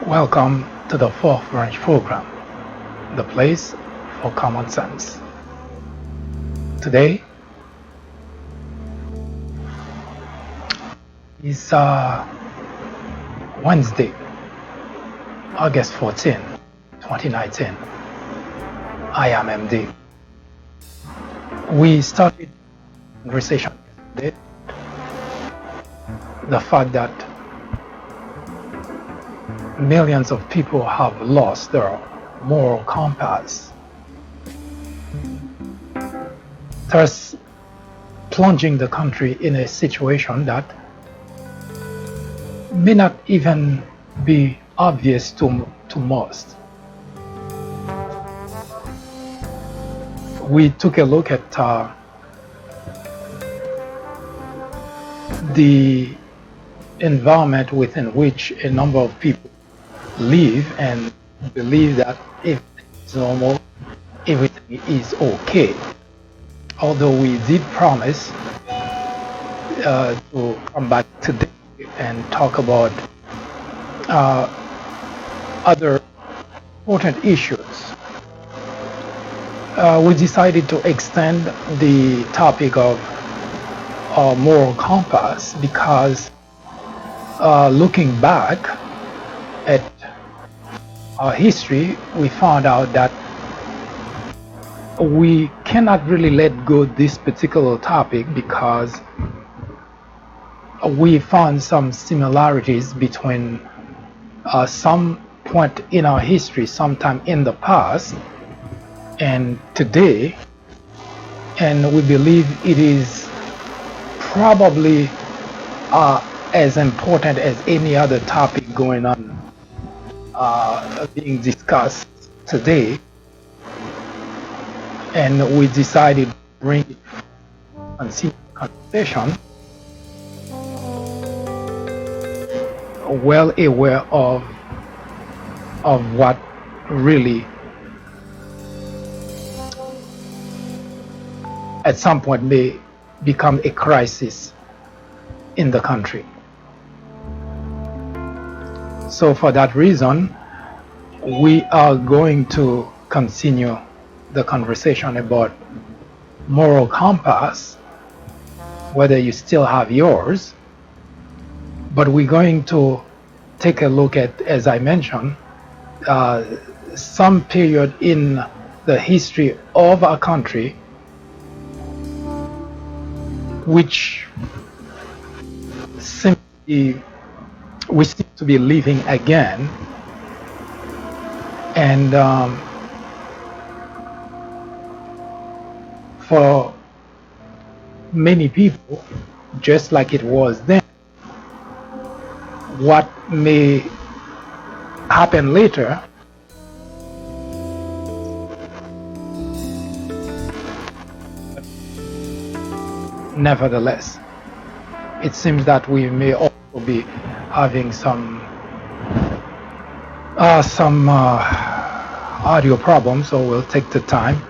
Welcome to the fourth branch program, the place for common sense. Today is Wednesday, August 14, 2019. I am MD. We started conversation yesterday. The fact that millions of people have lost their moral compass, thus plunging the country in a situation that may not even be obvious to most. We took a look at the environment within which a number of people live and believe that everything is normal, everything is okay. Although we did promise to come back today and talk about other important issues, we decided to extend the topic of moral compass because looking back at our history, we found out that we cannot really let go this particular topic because we found some similarities between some point in our history, sometime in the past and today, and we believe it is probably as important as any other topic going on being discussed today, and we decided to bring it continue conversation, well aware of what really at some point may become a crisis in the country. So for that reason, we are going to continue the conversation about moral compass, whether you still have yours, but we're going to take a look at, as I mentioned, some period in the history of our country which we seem to be living again, and for many people, just like it was then, what may happen later nevertheless, it seems that we may also be having some audio problems, so we'll take the time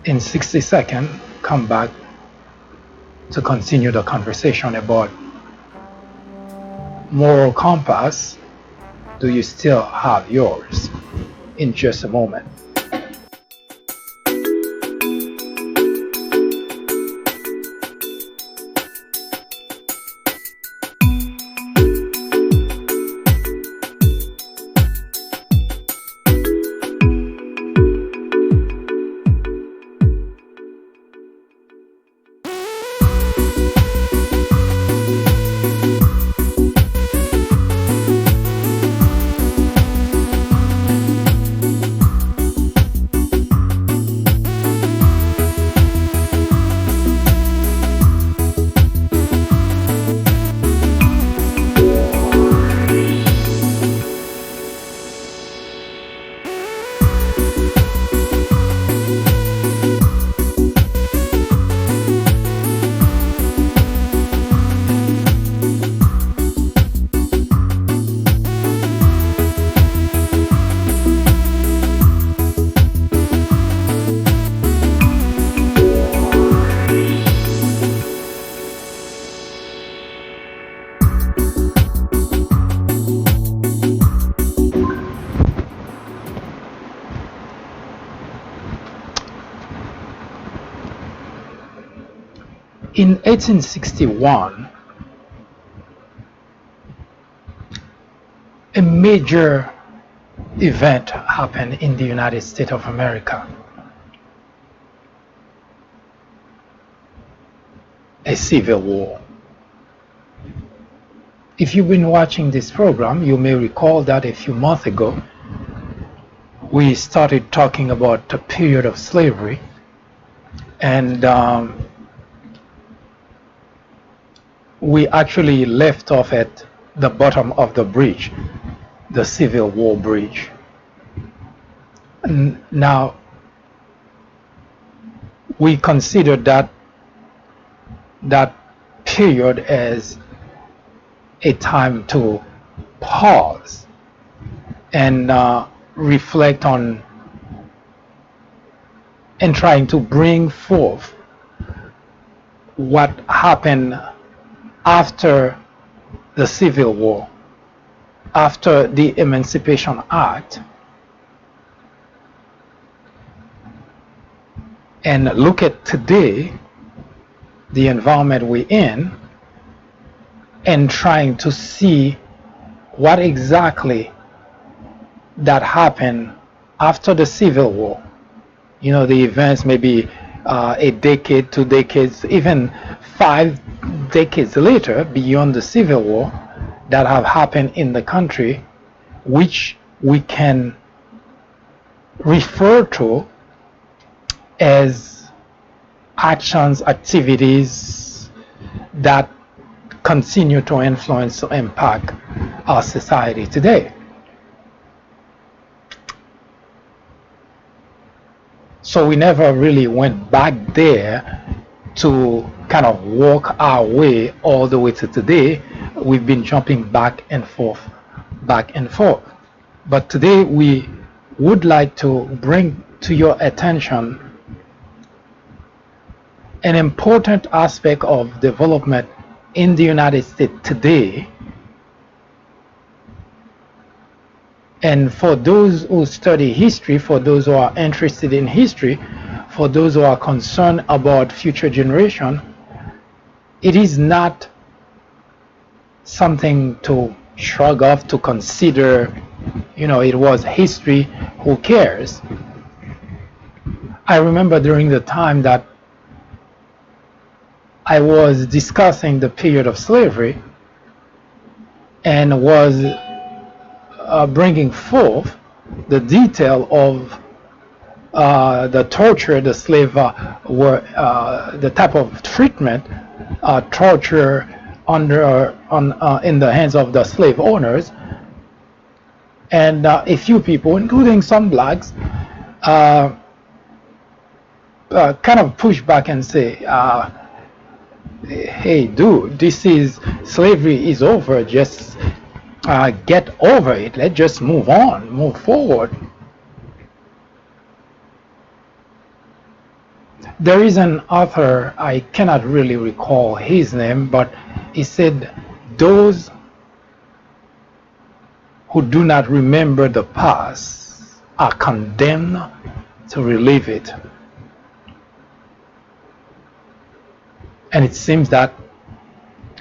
in 60 seconds, come back to continue the conversation about moral compass. Do you still have yours? In just a moment. In 1861, a major event happened in the United States of America. A civil war. If you've been watching this program, you may recall that a few months ago, we started talking about the period of slavery, and we actually left off at the bottom of the bridge, the Civil War bridge. And now, we consider that period as a time to pause and reflect on and trying to bring forth what happened after the Civil War, after the Emancipation Act, and look at today, the environment we're in, and trying to see what exactly that happened after the Civil War. You know, the events maybe a decade, 2 decades, even 5 decades later, beyond the Civil War, that have happened in the country, which we can refer to as actions, activities that continue to influence or impact our society today. So we never really went back there to kind of walk our way all the way to today. We've been jumping back and forth. But today we would like to bring to your attention an important aspect of development in the United States today. And for those who study history, for those who are interested in history, for those who are concerned about future generation, it is not something to shrug off, to consider, you know, it was history, who cares? I remember during the time that I was discussing the period of slavery and was bringing forth the detail of the torture the slave were, the type of treatment, torture in the hands of the slave owners, and a few people, including some blacks, kind of push back and say, hey dude, this is, slavery is over, just get over it, let's just move on, move forward. There is an author, I cannot really recall his name, but he said, those who do not remember the past are condemned to relive it. And it seems that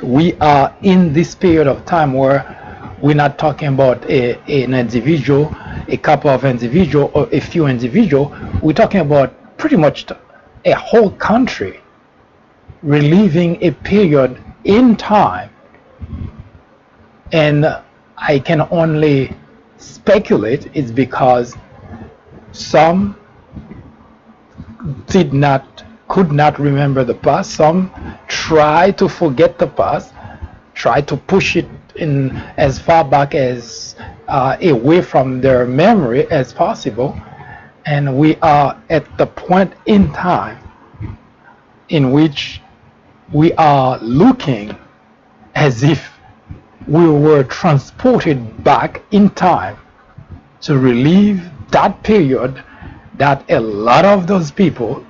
we are in this period of time where we're not talking about an individual, a couple of individuals, or a few individuals. We're talking about pretty much a whole country reliving a period in time. And I can only speculate it's because some could not remember the past, some try to forget the past, try to push it in as far back as away from their memory as possible. And we are at the point in time in which we are looking as if we were transported back in time to relive that period that a lot of those people,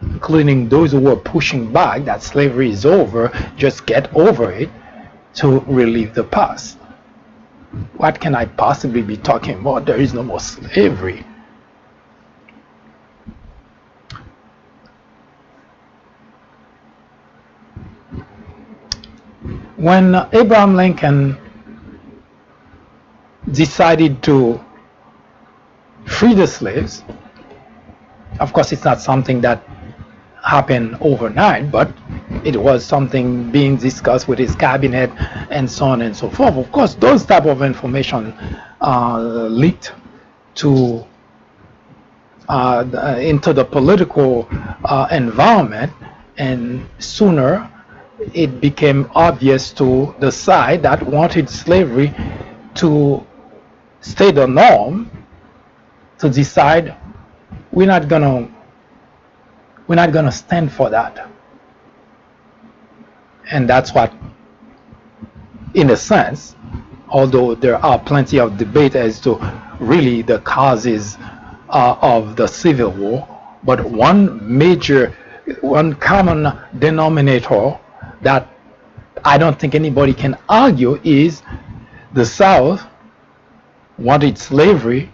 including those who were pushing back that slavery is over, just get over it, to relive the past. What can I possibly be talking about? There is no more slavery. when Abraham Lincoln decided to free the slaves, of course, it's not something that happened overnight, but it was something being discussed with his cabinet and so on and so forth. Of course, those type of information leaked to into the political environment, and sooner it became obvious to the side that wanted slavery to stay the norm, to decide we're not gonna stand for that. And that's what, in a sense, although there are plenty of debate as to really the causes of the Civil War, but one common denominator that I don't think anybody can argue is the South wanted slavery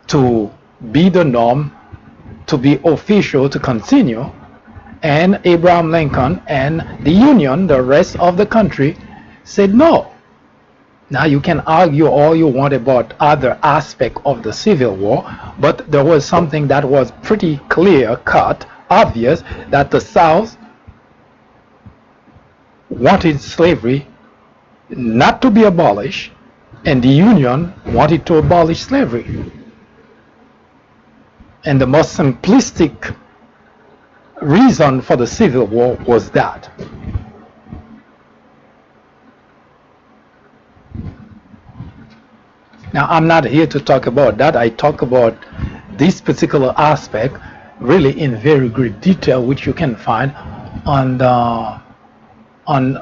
to be the norm, to be official, to continue, and Abraham Lincoln and the Union, the rest of the country, said no. Now you can argue all you want about other aspects of the Civil War, but there was something that was pretty clear cut, obvious, that the South wanted slavery not to be abolished, and the Union wanted to abolish slavery. And the most simplistic reason for the Civil War was that. Now, I'm not here to talk about that. I talk about this particular aspect really in very great detail, which you can find on the on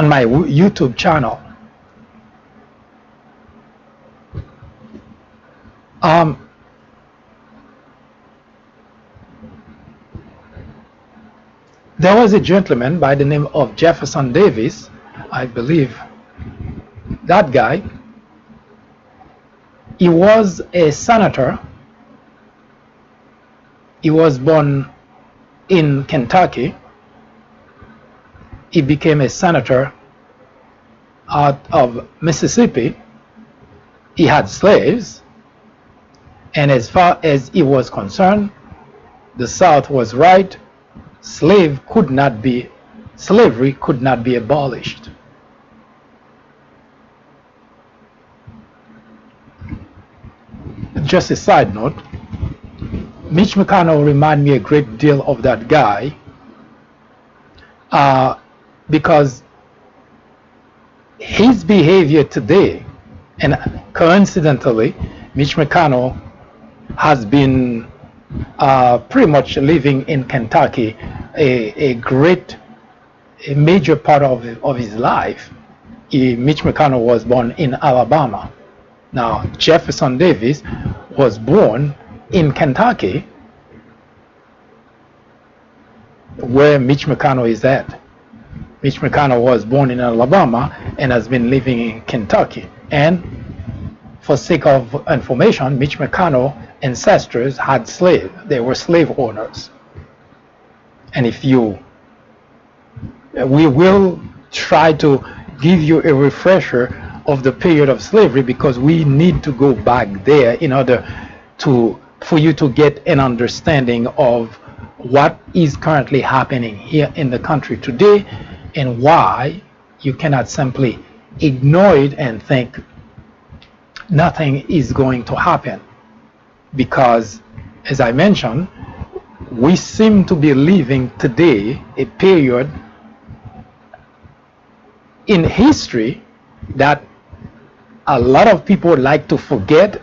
my YouTube channel. There was a gentleman by the name of Jefferson Davis, I believe. That guy, he was a senator. He was born in Kentucky. He became a senator out of Mississippi. He had slaves, and as far as he was concerned, the South was right. Slavery could not be abolished. Just a side note, Mitch McConnell reminded me a great deal of that guy because his behavior today, and coincidentally, Mitch McConnell has been pretty much living in Kentucky a major part of his life. Mitch McConnell was born in Alabama. Now, Jefferson Davis was born in Kentucky, where Mitch McConnell is at. Mitch McConnell was born in Alabama and has been living in Kentucky. And for sake of information, Mitch McConnell's ancestors had slaves. They were slave owners. And we will try to give you a refresher of the period of slavery, because we need to go back there in order for you to get an understanding of what is currently happening here in the country today, and why you cannot simply ignore it and think nothing is going to happen. Because, as I mentioned, we seem to be living today a period in history that a lot of people like to forget,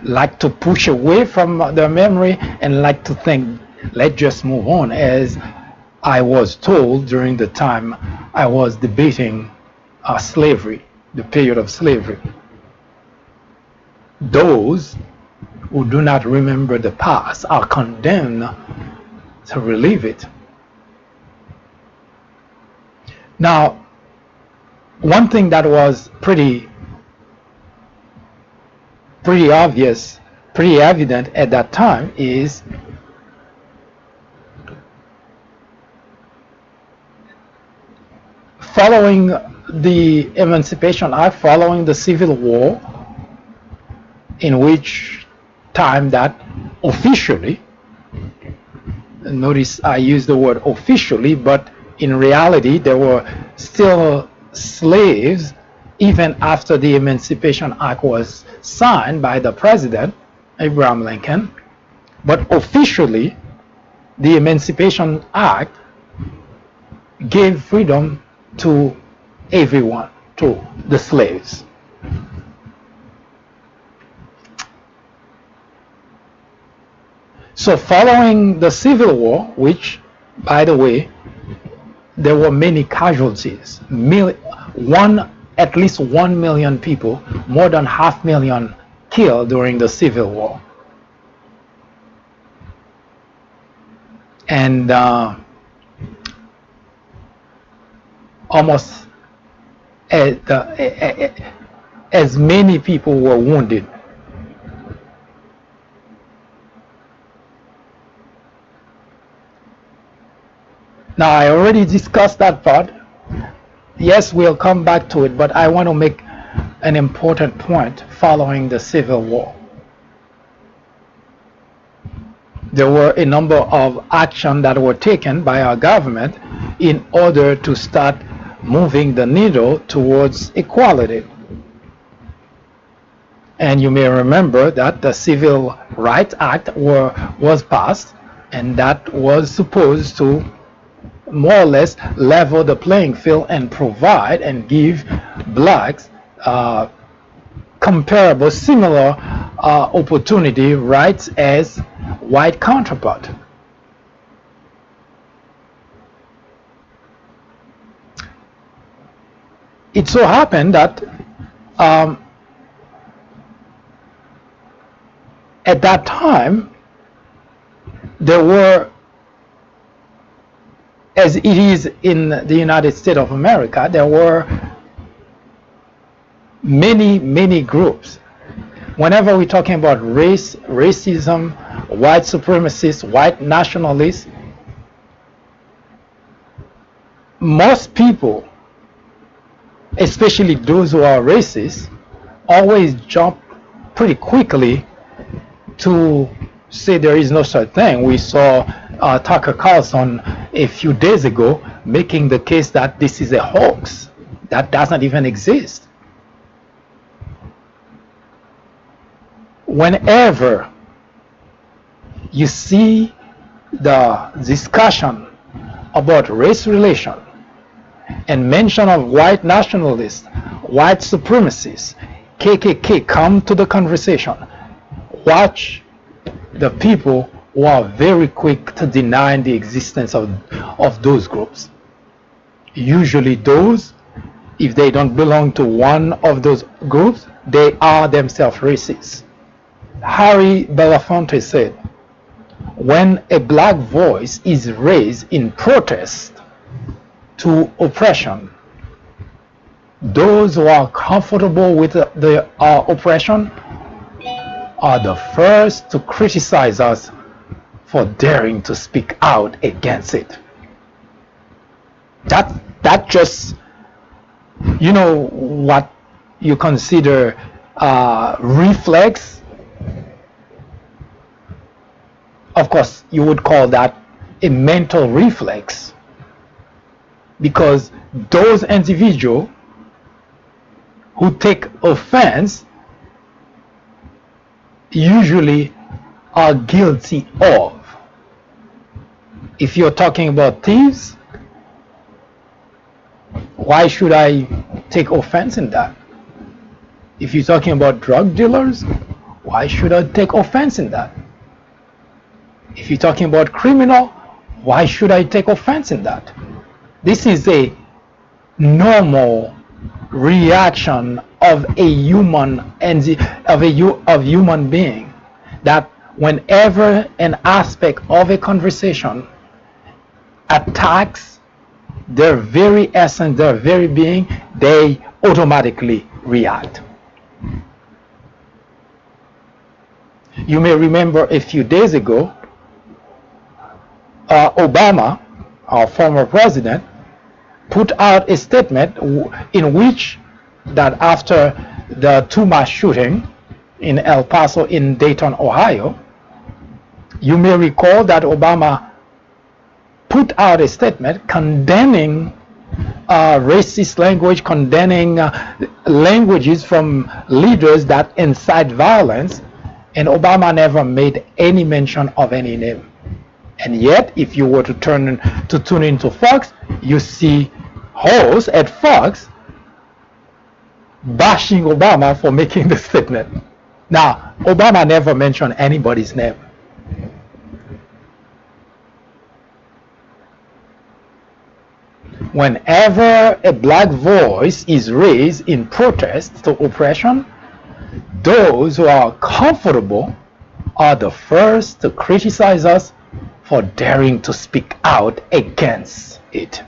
like to push away from their memory, and like to think, let's just move on, as I was told during the time I was debating slavery, the period of slavery. Those who do not remember the past are condemned to relive it. Now, one thing that was pretty obvious, pretty evident at that time is following the Emancipation Act, following the Civil War, in which time that officially, notice I use the word officially, but in reality there were still slaves even after the Emancipation Act was signed by the president, Abraham Lincoln. But officially, the Emancipation Act gave freedom to everyone, to the slaves. So following the Civil War, which, by the way, there were many casualties, at least 1 million people, more than 500,000 killed during the Civil War. And almost as many people were wounded. Now, I already discussed that part. Yes, we'll come back to it, but I want to make an important point following the Civil War. There were a number of actions that were taken by our government in order to start moving the needle towards equality. And you may remember that the Civil Rights Act was passed, and that was supposed to more or less level the playing field and provide and give blacks comparable, similar opportunity rights as white counterpart. It so happened that at that time there were, as it is in the United States of America, there were many groups. Whenever we're talking about racism, white supremacists, white nationalists, most people, especially those who are racist, always jump pretty quickly to say there is no such thing. We saw Tucker Carlson a few days ago making the case that this is a hoax that doesn't even exist. Whenever you see the discussion about race relation and mention of white nationalists, white supremacists, KKK come to the conversation, watch the people who are very quick to deny the existence of those groups. Usually those, if they don't belong to one of those groups, they are themselves racist. Harry Belafonte said, when a black voice is raised in protest to oppression, those who are comfortable with the oppression are the first to criticize us for daring to speak out against it. That just, you know, what you consider reflex. Of course, you would call that a mental reflex, because those individuals who take offense usually are guilty of. If you're talking about thieves, why should I take offense in that? If you're talking about drug dealers, why should I take offense in that? If you're talking about criminal, why should I take offense in that? This is a normal reaction of a human human being, that whenever an aspect of a conversation attacks their very essence, their very being, they automatically react. You may remember a few days ago, Obama, our former president, put out a statement in which that after the two mass shooting in El Paso, in Dayton, Ohio, you may recall that Obama put out a statement condemning racist language, condemning languages from leaders that incite violence, and Obama never made any mention of any name. And yet, if you were to tune into Fox, you see hosts at Fox bashing Obama for making the statement. Now, Obama never mentioned anybody's name. Whenever a black voice is raised in protest to oppression, those who are comfortable are the first to criticize us for daring to speak out against it.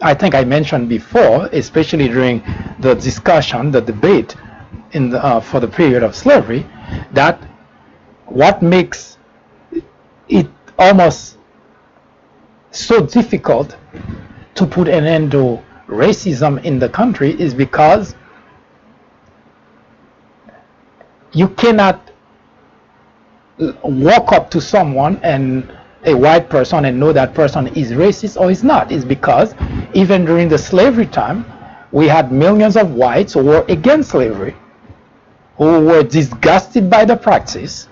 I think I mentioned before, especially during the discussion, the debate for the period of slavery, that what makes it almost so difficult to put an end to racism in the country is because you cannot walk up to someone, and a white person, and know that person is racist or is not. It's because even during the slavery time, we had millions of whites who were against slavery, who were disgusted by the practice.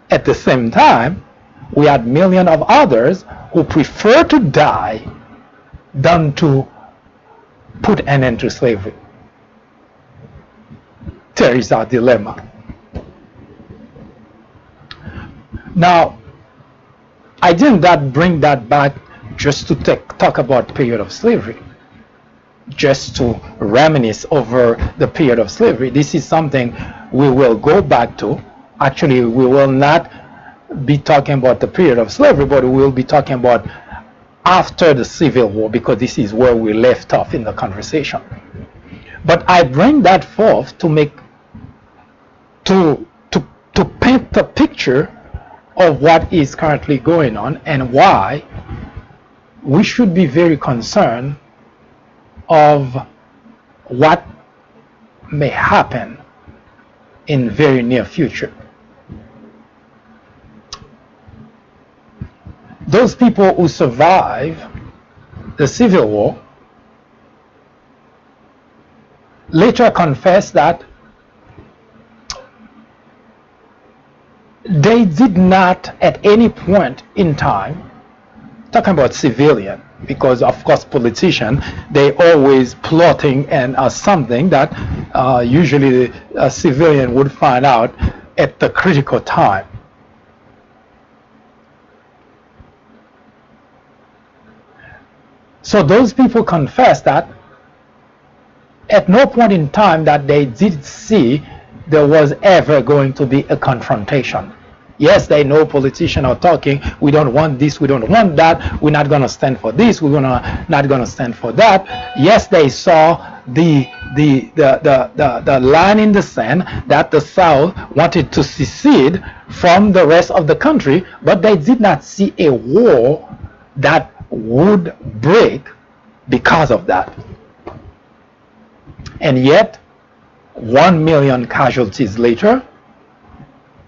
At the same time, we had millions of others who prefer to die than to put an end to slavery. There is our dilemma. Now, I did not bring that back just to talk about the period of slavery, just to reminisce over the period of slavery. This is something we will go back to. Actually, we will not be talking about the period of slavery, but we will be talking about after the Civil War, because this is where we left off in the conversation. But I bring that forth to paint the picture of what is currently going on and why we should be very concerned of what may happen in very near future. Those people who survive the Civil War later confess that they did not at any point in time, talking about civilian, because of course politicians, they always plotting and something that usually a civilian would find out at the critical time. So those people confess that at no point in time that they did see there was ever going to be a confrontation. Yes, they know politicians are talking, we don't want this, we don't want that, we're not going to stand for this, we're not going to stand for that. Yes, they saw the line in the sand that the South wanted to secede from the rest of the country, but they did not see a war that would break because of that. And yet, 1 million casualties later,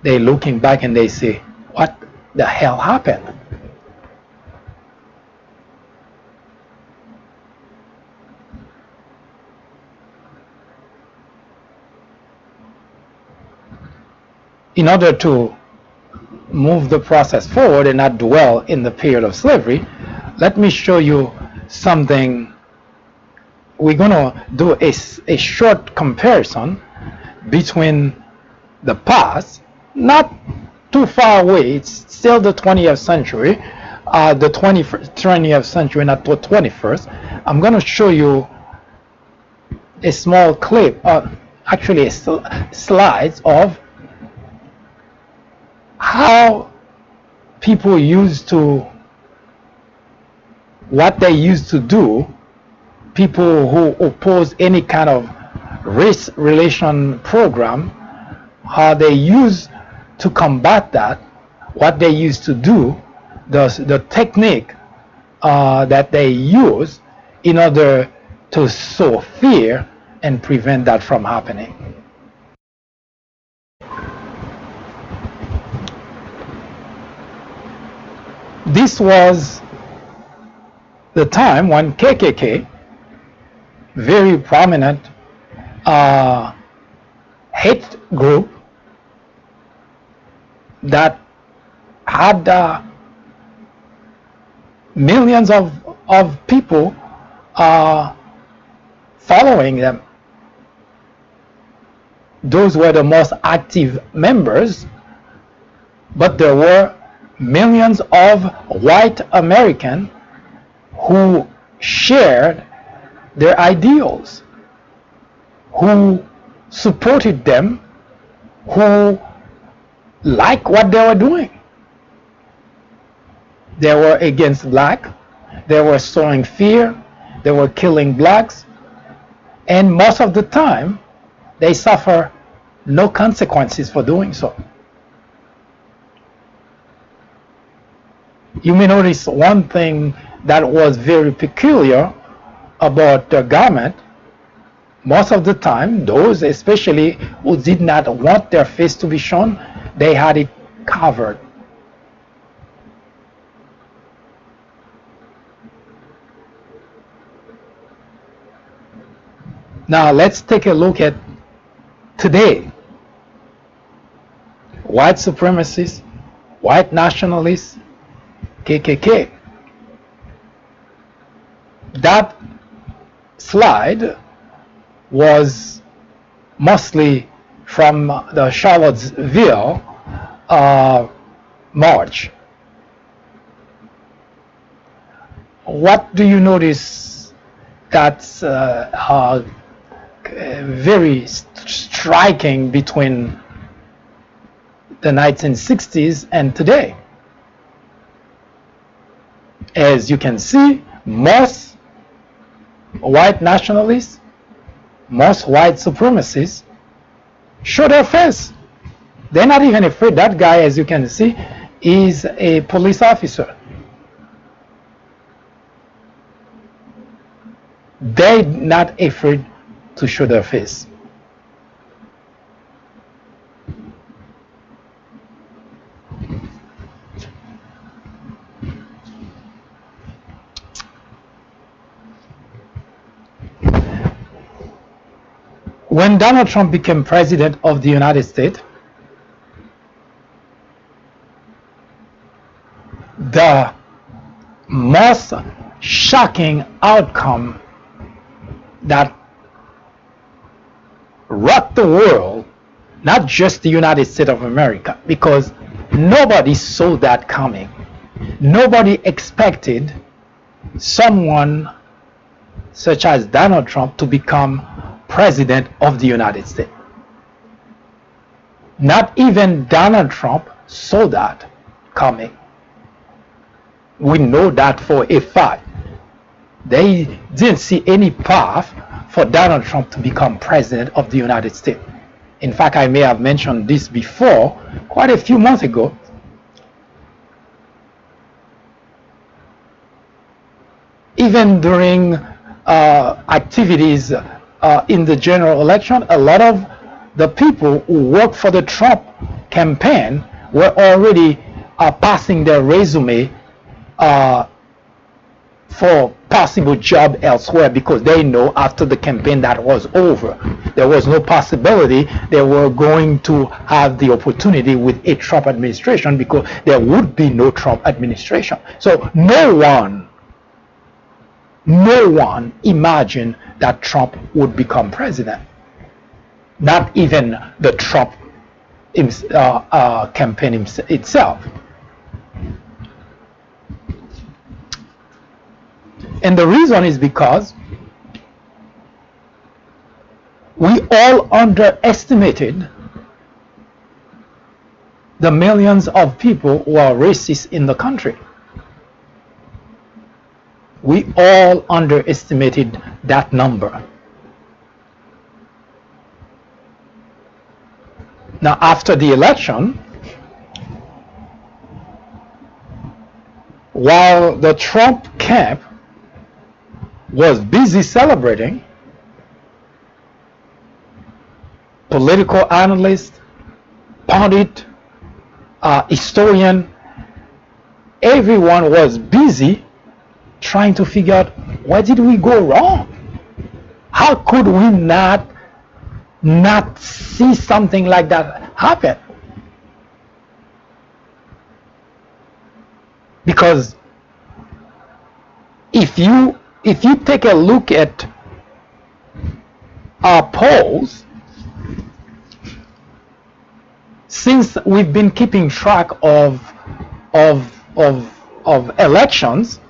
they're looking back and they say, what the hell happened? In order to move the process forward and not dwell in the period of slavery, let me show you something. We're going to do a short comparison between the past, not too far away, it's still the 20th century, the 20th century, not the 21st. I'm going to show you a small clip, actually slides of how people used to, what they used to do, people who oppose any kind of race relation program, how they used to combat that, what they used to do the technique that they use in order to sow fear and prevent that from happening. This was the time when KKK, very prominent hate group that had millions of people following them. Those were the most active members, but there were millions of white Americans who shared their ideals, who supported them, who liked what they were doing. They were against black, they were sowing fear, they were killing blacks, and most of the time they suffer no consequences for doing so. You may notice one thing that was very peculiar about the government. Most of the time, those especially who did not want their face to be shown, they had it covered. Now let's take a look at today. White supremacists, white nationalists, KKK. That slide was mostly from the Charlottesville march. What do you notice that's very striking between the 1960s and today? As you can see, most white nationalists, most white supremacists show their face. They're not even afraid. That guy, as you can see, is a police officer. They're not afraid to show their face. When Donald Trump became president of the United States, the most shocking outcome that rocked the world, not just the United States of America, because nobody saw that coming. Nobody expected someone such as Donald Trump to become president of the United States. Not even Donald Trump saw that coming. We know that for a fact. They didn't see any path for Donald Trump to become president of the United States. In fact, I may have mentioned this before, quite a few months ago. Even during activities in the general election, a lot of the people who worked for the Trump campaign were already passing their resume for possible job elsewhere, because they know after the campaign that was over, there was no possibility they were going to have the opportunity with a Trump administration, because there would be no Trump administration. So no one imagined that Trump would become president. Not even the Trump campaign itself. And the reason is because we all underestimated the millions of people who are racist in the country. We all underestimated that number. Now, after the election, while the Trump camp was busy celebrating, political analyst, pundit, historian, everyone was busy trying to figure out, where did we go wrong? How could we not see something like that happen? Because if you take a look at our polls, since we've been keeping track of elections,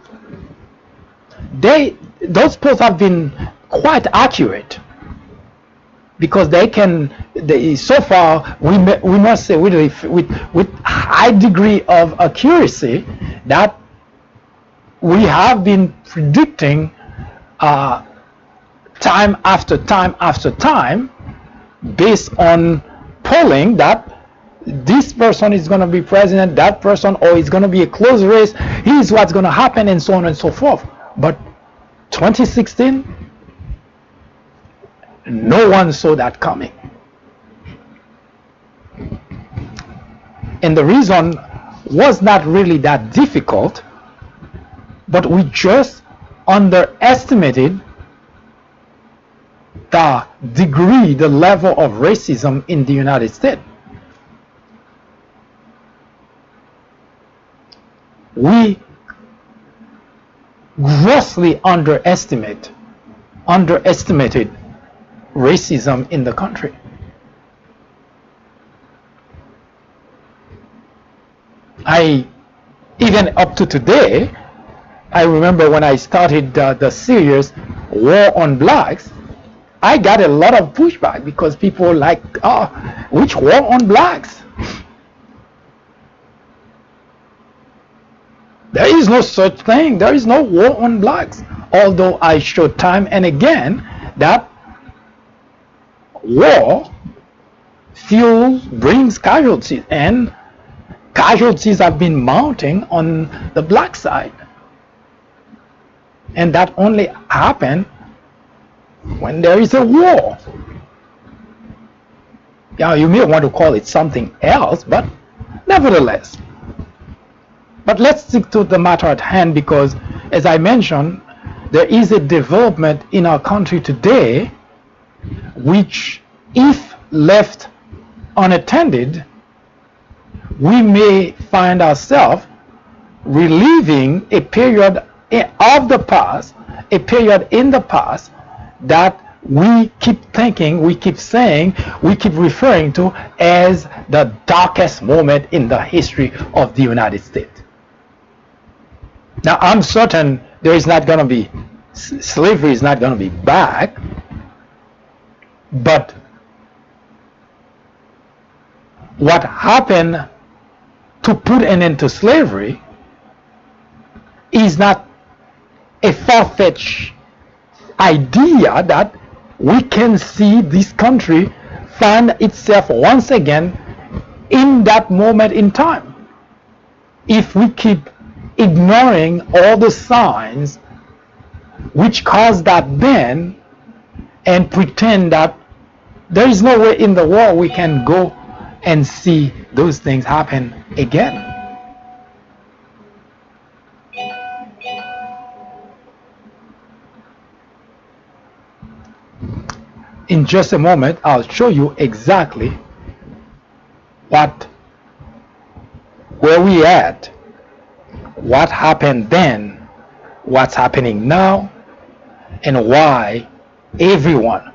those polls have been quite accurate, because so far we must say with high degree of accuracy that we have been predicting time after time after time, based on polling, that this person is going to be president, that person, or it's going to be a close race, here's what's going to happen, and so on and so forth. But 2016, no one saw that coming. And the reason was not really that difficult, but we just underestimated the degree, the level of racism in the United States. We grossly underestimated racism in the country. Even up to today, I remember when I started the series War on Blacks, I got a lot of pushback because people were like, oh, which war on blacks? There is no such thing. There is no war on blacks. Although I showed time and again that war brings casualties, and casualties have been mounting on the black side. And that only happens when there is a war. Yeah, you may want to call it something else, but nevertheless. But let's stick to the matter at hand, because as I mentioned, there is a development in our country today which, if left unattended, we may find ourselves reliving a period of the past, a period in the past that we keep thinking, we keep saying, we keep referring to as the darkest moment in the history of the United States. Now, I'm certain there is not going to be, slavery is not going to be back, but what happened to put an end to slavery is not a far-fetched idea that we can see this country find itself once again in that moment in time, if we keep ignoring all the signs which caused that then and pretend that there is no way in the world we can go and see those things happen again. In just a moment, I'll show you exactly where we at, what happened then, what's happening now, and why everyone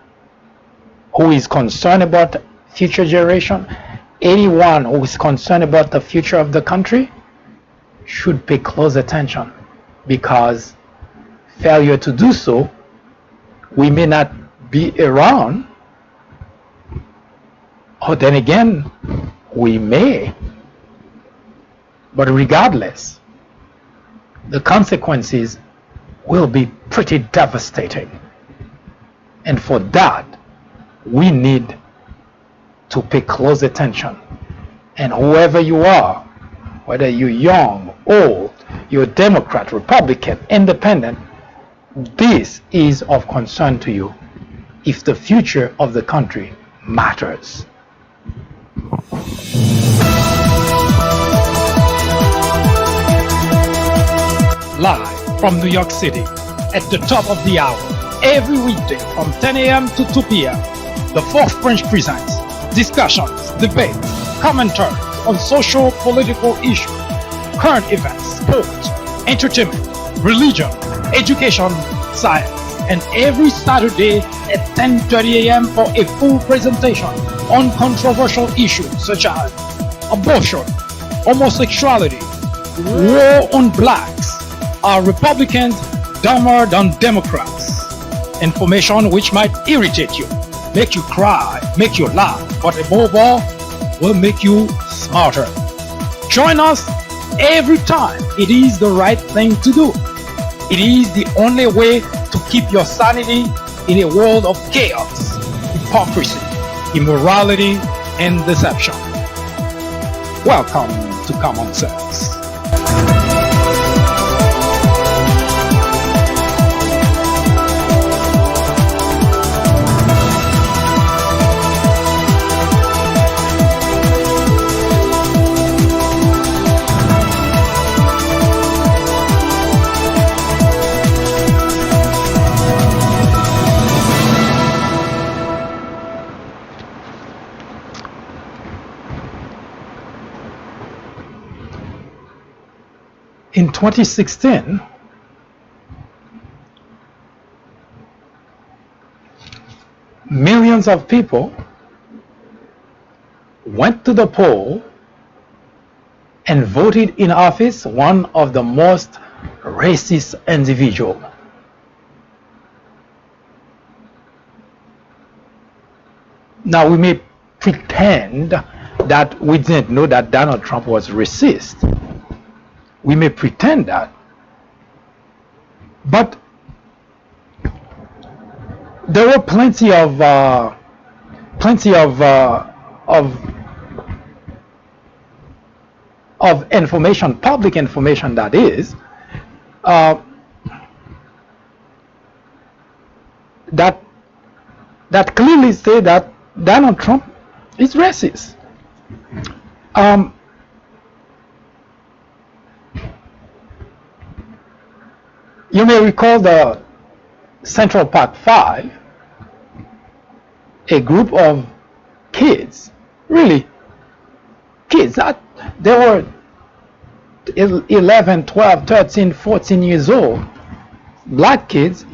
who is concerned about future generation, anyone who is concerned about the future of the country, should pay close attention, because failure to do so, we may not be around, or then again we may, but regardless, the consequences will be pretty devastating. And for that, we need to pay close attention. And whoever you are, whether you're young, old, you're Democrat, Republican, Independent, this is of concern to you if the future of the country matters. Live from New York City, at the top of the hour, every weekday from 10 a.m. to 2 p.m., the Fourth Branch presents discussions, debates, commentaries on social, political issues, current events, sports, entertainment, religion, education, science, and every Saturday at 10:30 a.m. for a full presentation on controversial issues such as abortion, homosexuality, war on blacks. Are Republicans dumber than Democrats? Information which might irritate you, make you cry, make you laugh, but above all, will make you smarter. Join us every time. It is the right thing to do. It is the only way to keep your sanity in a world of chaos, hypocrisy, immorality, and deception. Welcome to Common Sense. In 2016, millions of people went to the poll and voted in office one of the most racist individuals. Now, we may pretend that we didn't know that Donald Trump was racist. We may pretend that, but there were plenty of information, public information that is, that clearly say that Donald Trump is racist. You may recall the Central Park Five, a group of kids, really kids, that they were 11, 12, 13, 14 years old, black kids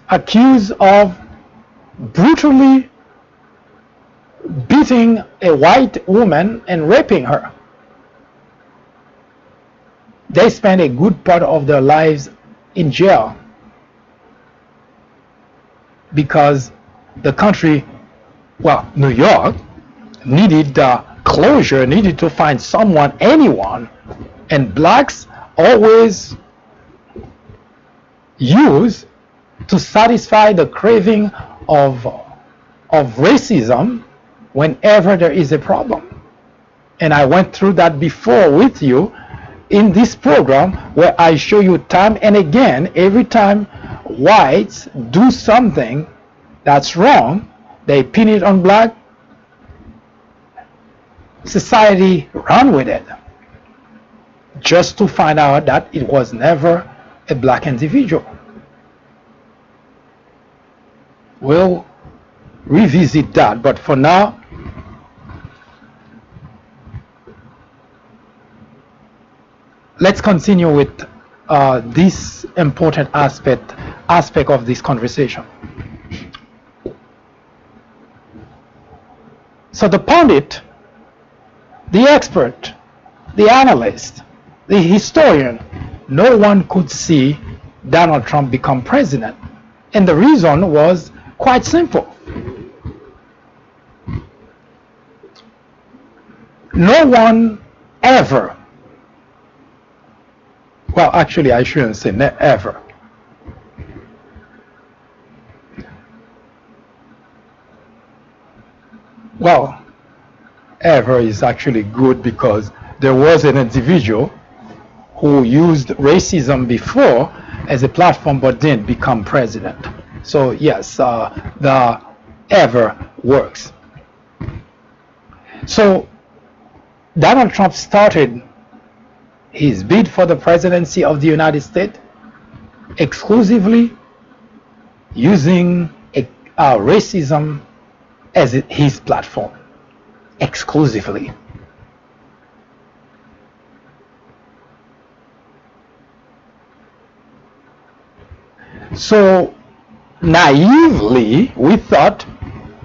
accused of brutally beating a white woman and raping her. They spent a good part of their lives in jail because the country, well, New York, needed closure, needed to find someone, anyone, and blacks always use to satisfy the craving of racism whenever there is a problem. And I went through that before with you in this program, where I show you time and again, every time whites do something that's wrong, they pin it on black. Society run with it, just to find out that it was never a black individual. We'll revisit that, but for now, let's continue with this important aspect of this conversation. So the pundit, the expert, the analyst, the historian, no one could see Donald Trump become president. And the reason was quite simple. No one ever, well, actually, I shouldn't say ever. Well, ever is actually good, because there was an individual who used racism before as a platform but didn't become president. So yes, the ever works. So Donald Trump started his bid for the presidency of the United States exclusively using racism as his platform. Exclusively. So naively, we thought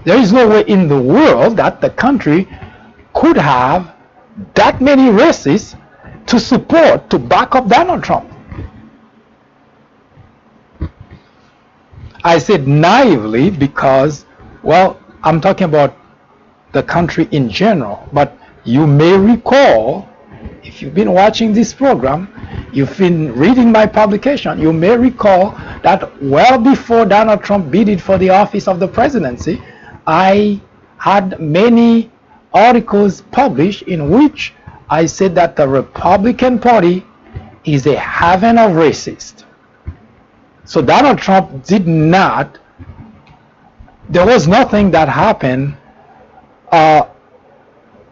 there is no way in the world that the country could have that many racists to support, to back up Donald Trump. I said naively because, well, I'm talking about the country in general, but you may recall, if you've been watching this program, you've been reading my publication, you may recall that well before Donald Trump bid for the office of the presidency, I had many articles published in which I said that the Republican Party is a haven of racists. So Donald Trump did not, there was nothing that happened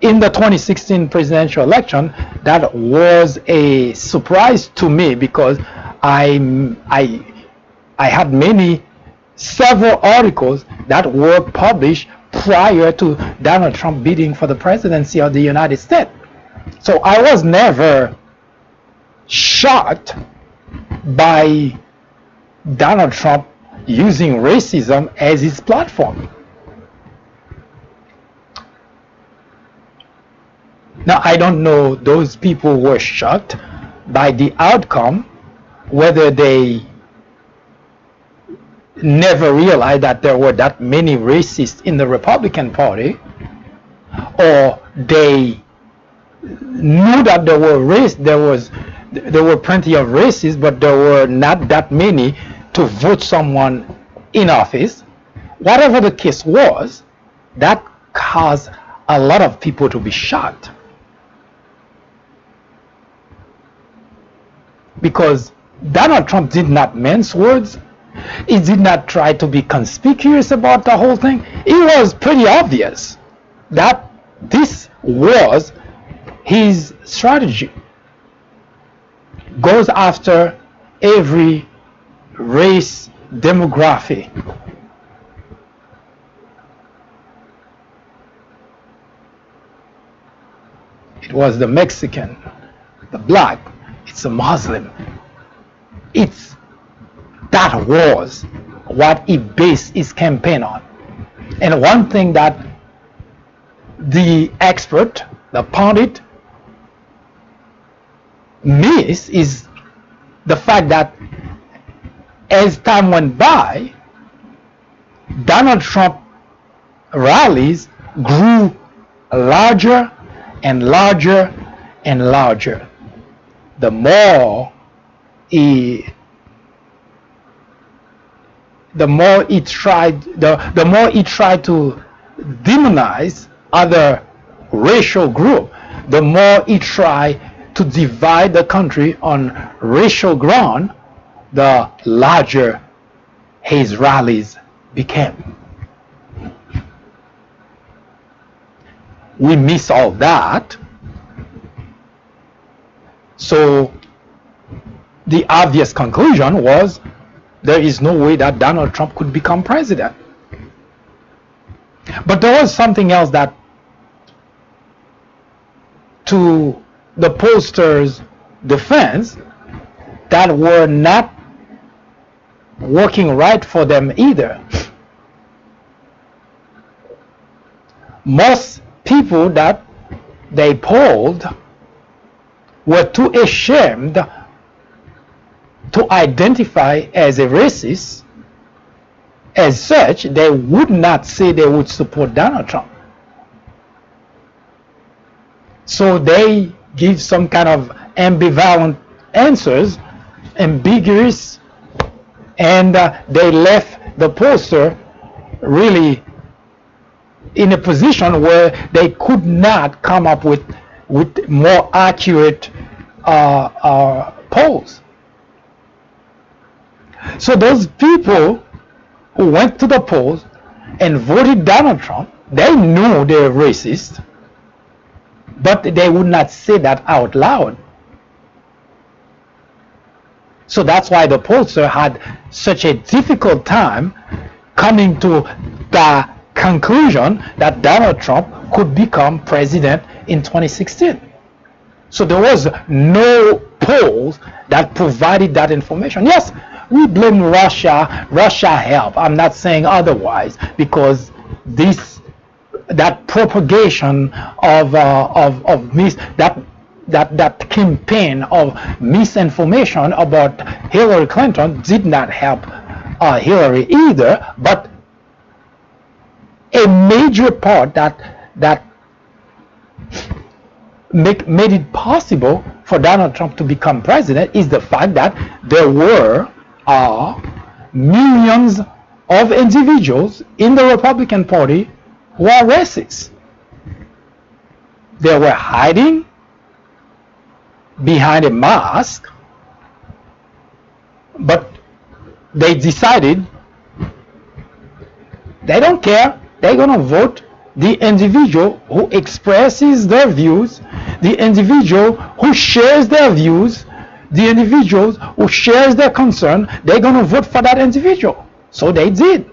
in the 2016 presidential election that was a surprise to me, because I had several articles that were published prior to Donald Trump bidding for the presidency of the United States. So I was never shocked by Donald Trump using racism as his platform. Now, I don't know those people were shocked by the outcome, whether they never realized that there were that many racists in the Republican Party, or they knew that there were plenty of racists, but there were not that many to vote someone in office. Whatever the case was, that caused a lot of people to be shocked. Because Donald Trump did not mince words. He did not try to be conspicuous about the whole thing. It was pretty obvious that this was his strategy. Goes after every race demography. It was the Mexican, the black, it's a Muslim. That was what he based his campaign on. And one thing that the expert, the pundit, miss is the fact that as time went by, Donald Trump rallies grew larger and larger and larger. The more he tried to demonize other racial group, the more he tried to divide the country on racial ground, the larger his rallies became. We miss all that. So the obvious conclusion was there is no way that Donald Trump could become president. But there was something else that, to the pollsters' defense, that were not working right for them either. Most people that they polled were too ashamed to identify as a racist. As such, they would not say they would support Donald Trump. So they give some kind of ambivalent answers, ambiguous, and they left the pollster really in a position where they could not come up with more accurate polls. So those people who went to the polls and voted Donald Trump, they knew they were racist, but they would not say that out loud. So that's why the pollster had such a difficult time coming to the conclusion that Donald Trump could become president in 2016. So there was no polls that provided that information. Yes, we blame Russia. Russia helped. I'm not saying otherwise, because that propagation of that campaign of misinformation about Hillary Clinton did not help Hillary either. But a major part that made it possible for Donald Trump to become president is the fact that there were millions of individuals in the Republican Party who are racist. They were hiding behind a mask, but they decided they don't care. They're going to vote the individual who expresses their views, the individual who shares their views, the individuals who shares their concern. They're going to vote for that individual. So they did.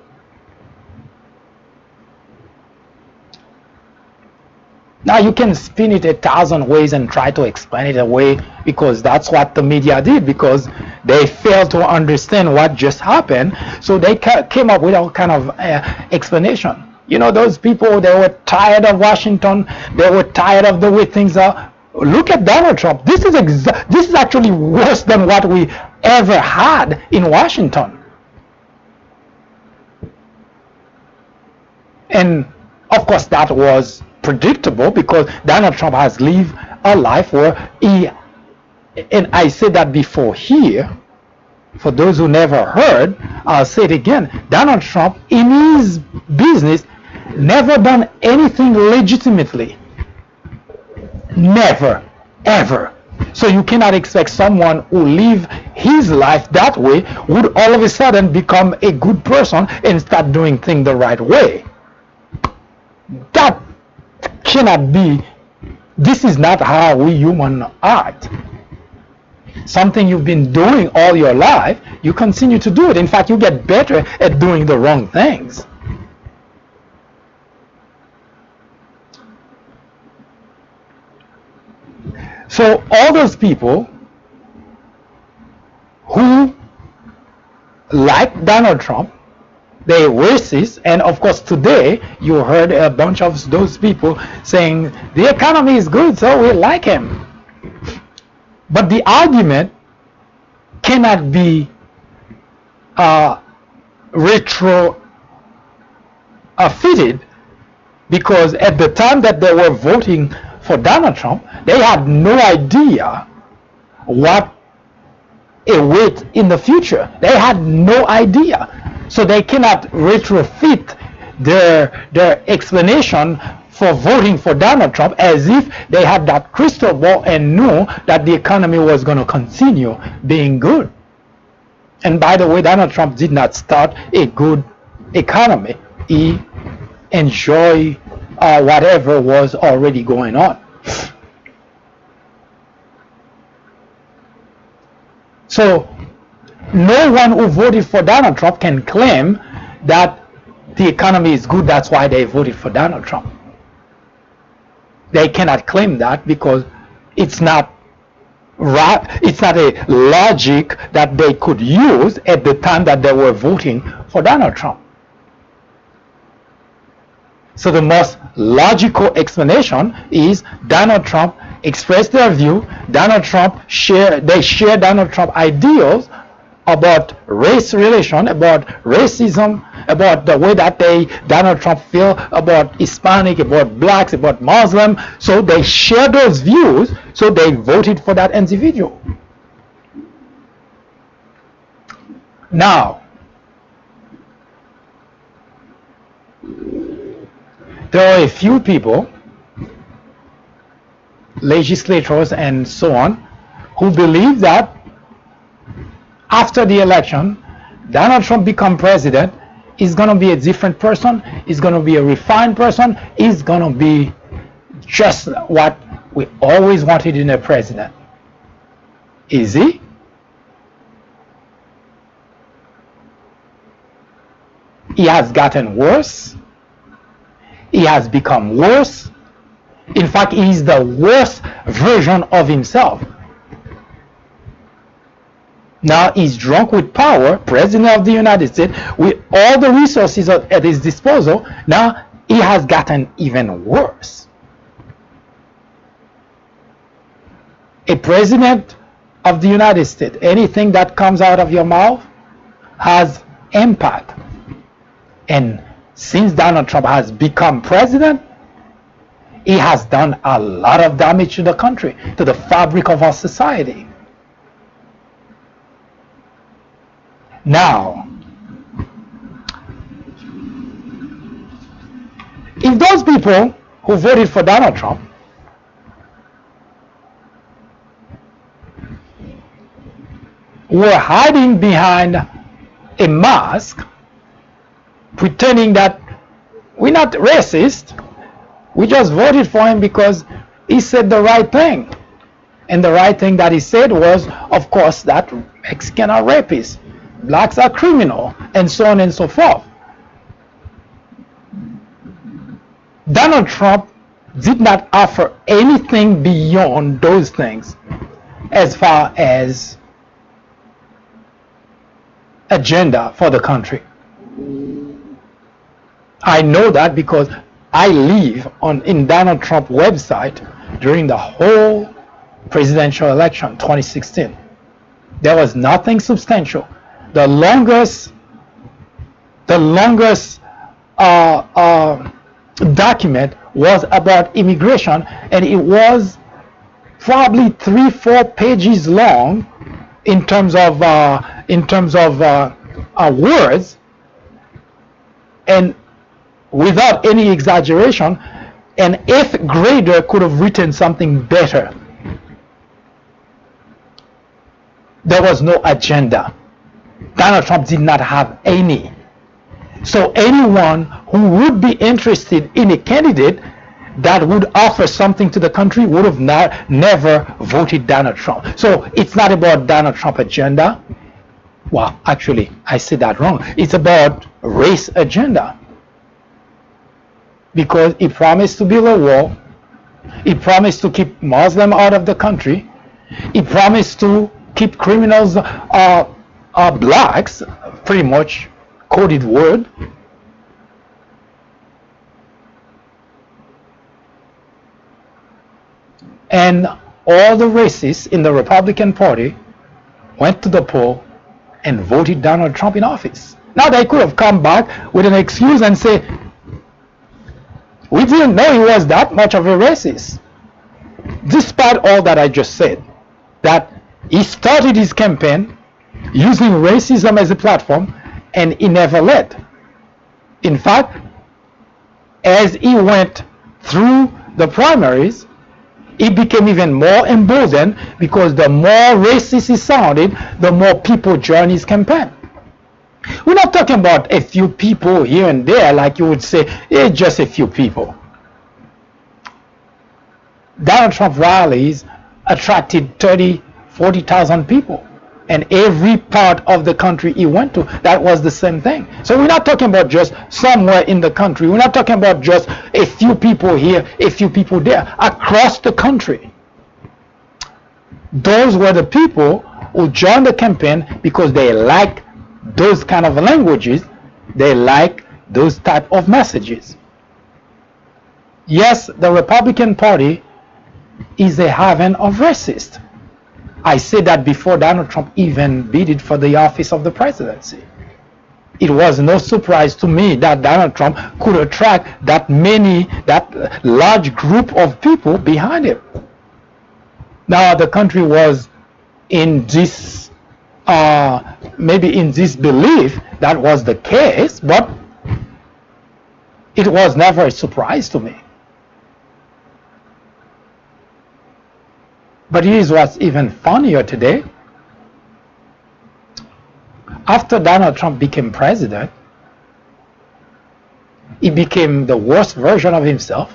Now you can spin it 1,000 ways and try to explain it away, because that's what the media did, because they failed to understand what just happened. So they came up with all kind of explanation. You know, those people, they were tired of Washington. They were tired of the way things are. Look at Donald Trump. This is actually worse than what we ever had in Washington. And of course that was predictable, because Donald Trump has lived a life where and I said that before here, for those who never heard, I'll say it again. Donald Trump in his business never done anything legitimately. Never, ever. So you cannot expect someone who live his life that way would all of a sudden become a good person and start doing things the right way. That cannot be. This is not how we humans act. Something you've been doing all your life, you continue to do it. In fact, you get better at doing the wrong things. So all those people who like Donald Trump, they're racist. And of course today you heard a bunch of those people saying the economy is good, so we like him. But the argument cannot be retrofitted, because at the time that they were voting for Donald Trump, they had no idea what awaits in the future. They had no idea. So they cannot retrofit their explanation for voting for Donald Trump as if they had that crystal ball and knew that the economy was going to continue being good. And by the way, Donald Trump did not start a good economy. He enjoyed whatever was already going on. So no one who voted for Donald Trump can claim that the economy is good, that's why they voted for Donald Trump. They cannot claim that, because it's not right. It's not a logic that they could use at the time that they were voting for Donald Trump. So the most logical explanation is Donald Trump expressed their view. Donald Trump share Donald Trump ideals about race relation, about racism, about the way that Donald Trump feel about Hispanic, about blacks, about Muslim. So they share those views, so they voted for that individual. Now, there are a few people, legislators and so on, who believe that after the election, Donald Trump become president, he's going to be a different person, he's going to be a refined person, he's going to be just what we always wanted in a president. Is he? He has gotten worse. He has become worse. In fact, he is the worst version of himself. Now he's drunk with power, President of the United States, with all the resources at his disposal. Now he has gotten even worse. A President of the United States, anything that comes out of your mouth has impact. And since Donald Trump has become president, he has done a lot of damage to the country, to the fabric of our society. Now, if those people who voted for Donald Trump were hiding behind a mask, pretending that we're not racist, we just voted for him because he said the right thing. And the right thing that he said was, of course, that Mexicans are rapists, blacks are criminal, and so on and so forth. Donald Trump did not offer anything beyond those things as far as agenda for the country. I know that because I live in Donald Trump website during the whole presidential election 2016. There was nothing substantial. The longest document was about immigration, and it was probably 3-4 pages long in terms of words, and without any exaggeration, an 8th grader could have written something better. There was no agenda. Donald Trump did not have any. So anyone who would be interested in a candidate that would offer something to the country would have never voted Donald Trump. So it's not about Donald Trump agenda. Well, actually, I said that wrong. It's about race agenda. Because he promised to build a wall. He promised to keep Muslims out of the country. He promised to keep criminals blacks, pretty much coded word. And all the racists in the Republican Party went to the poll and voted Donald Trump in office. Now they could have come back with an excuse and say, we didn't know he was that much of a racist. Despite all that I just said, that he started his campaign using racism as a platform, and he never led. In fact, as he went through the primaries, he became even more emboldened because the more racist he sounded, the more people joined his campaign. We're not talking about a few people here and there, like you would say, it's just a few people. Donald Trump rallies attracted 40,000 people. And every part of the country he went to, that was the same thing. So we're not talking about just somewhere in the country. We're not talking about just a few people here, a few people there. Across the country, those were the people who joined the campaign because they like those kind of languages. They like those type of messages. Yes, the Republican Party is a haven of racists. I said that before Donald Trump even bid for the office of the presidency. It was no surprise to me that Donald Trump could attract that large group of people behind him. Now the country was in this, maybe in this belief that was the case, but it was never a surprise to me. But here's what's even funnier today. After Donald Trump became president, he became the worst version of himself.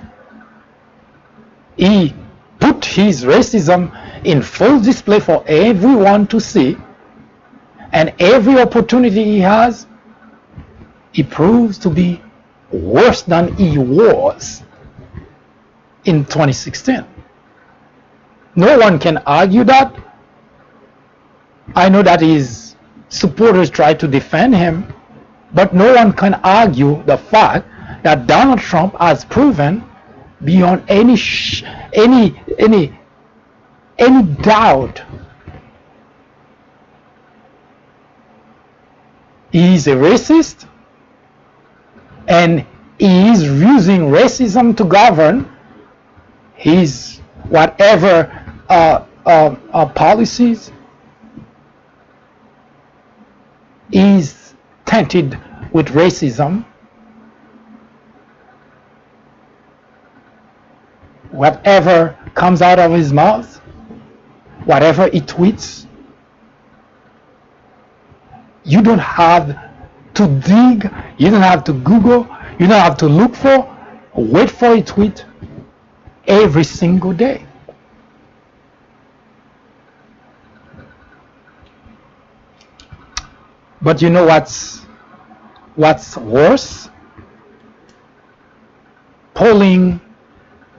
He put his racism in full display for everyone to see, and every opportunity he has, he proves to be worse than he was in 2016. No one can argue that. I know that his supporters try to defend him, but no one can argue the fact that Donald Trump has proven beyond any doubt he is a racist, and he is using racism to govern his whatever policies is tainted with racism. Whatever comes out of his mouth, whatever he tweets, you don't have to dig, you don't have to Google, you don't have to look for, wait for a tweet every single day. But you know what's worse? Polling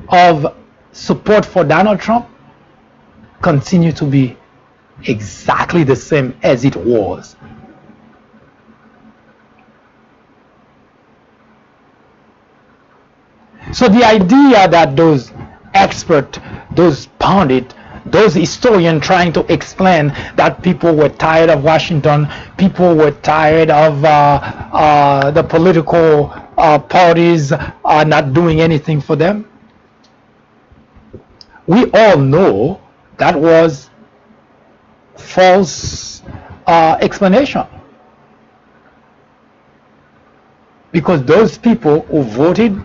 of support for Donald Trump continue to be exactly the same as it was. So the idea that those experts, those pundits, those historians trying to explain that people were tired of Washington, people were tired of the political parties not doing anything for them, we all know that was false explanation. Because those people who voted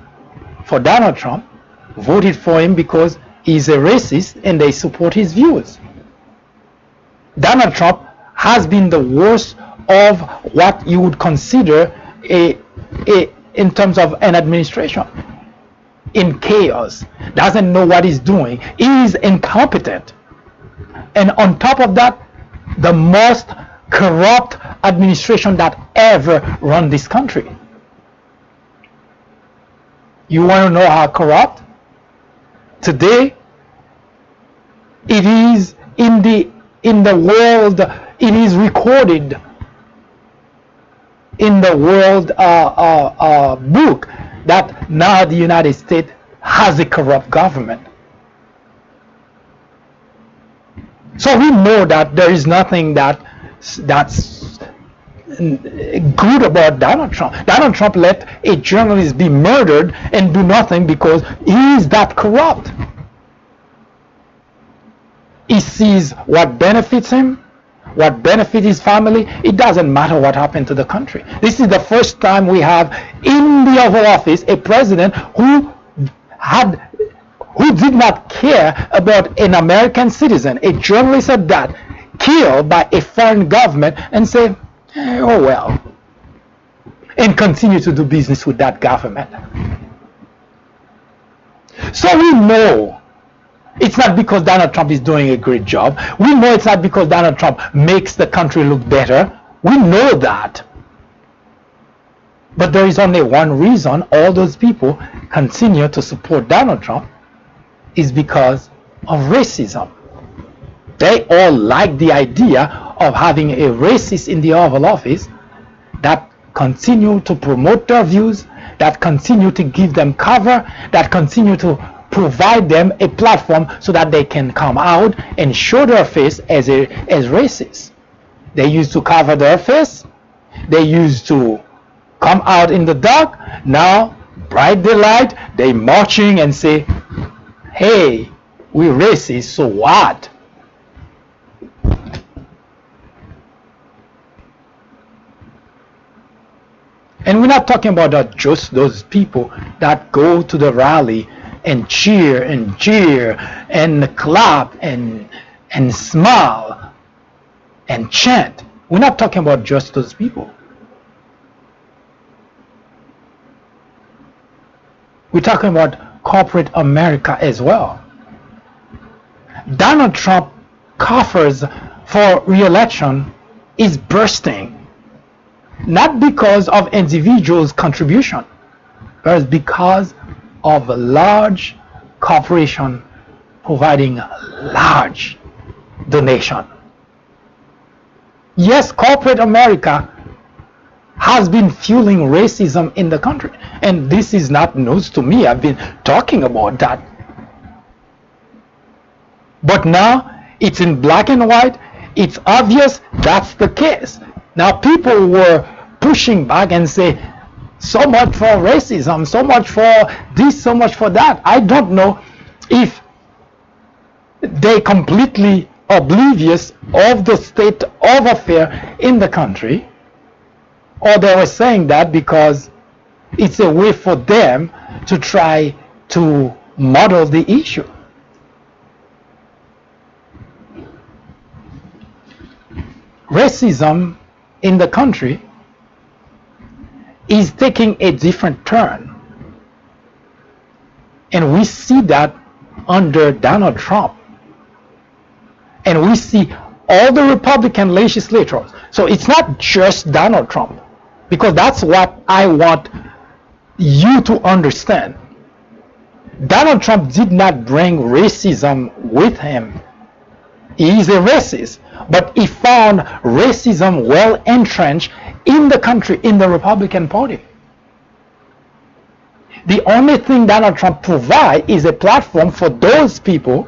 for Donald Trump voted for him because he's a racist and they support his views. Donald Trump has been the worst of what you would consider in terms of an administration. In chaos, doesn't know what he's doing, is incompetent, and on top of that, the most corrupt administration that ever run this country. You want to know how corrupt? Today, it is in the world, it is recorded in the world book that now the United States has a corrupt government. So we know that there is nothing that's good about Donald Trump. Donald Trump let a journalist be murdered and do nothing because he is that corrupt. He sees what benefits him, what benefits his family. It doesn't matter what happened to the country. This is the first time we have in the Oval Office a president who did not care about an American citizen, a journalist at that, killed by a foreign government, and say, oh well, and continue to do business with that government. So we know it's not because Donald Trump is doing a great job. We know it's not because Donald Trump makes the country look better. We know that. But there is only one reason all those people continue to support Donald Trump, is because of racism. They all like the idea of having a racist in the Oval Office that continue to promote their views, that continue to give them cover, that continue to provide them a platform so that they can come out and show their face as racist. They used to cover their face. They used to come out in the dark. Now, bright daylight, they marching and say, hey, we're racist, so what? And we're not talking about just those people that go to the rally and cheer and jeer and clap and smile and chant. We're not talking about just those people. We're talking about corporate America as well. Donald Trump coffers for re-election is bursting, not because of individuals' contribution, but because of a large corporation providing large donation. Yes, corporate America has been fueling racism in the country, and this is not news to me. I've been talking about that. But now it's in black and white. It's obvious that's the case. Now people were pushing back and say, so much for racism, so much for this, so much for that. I don't know if they completely oblivious of the state of affair in the country, or they were saying that because it's a way for them to try to model the issue. Racism in the country is taking a different turn, and we see that under Donald Trump, and we see all the Republican legislators. So it's not just Donald Trump, because that's what I want you to understand. Donald Trump did not bring racism with him. He is a racist, but he found racism well entrenched in the country, in the Republican Party. The only thing Donald Trump provides is a platform for those people,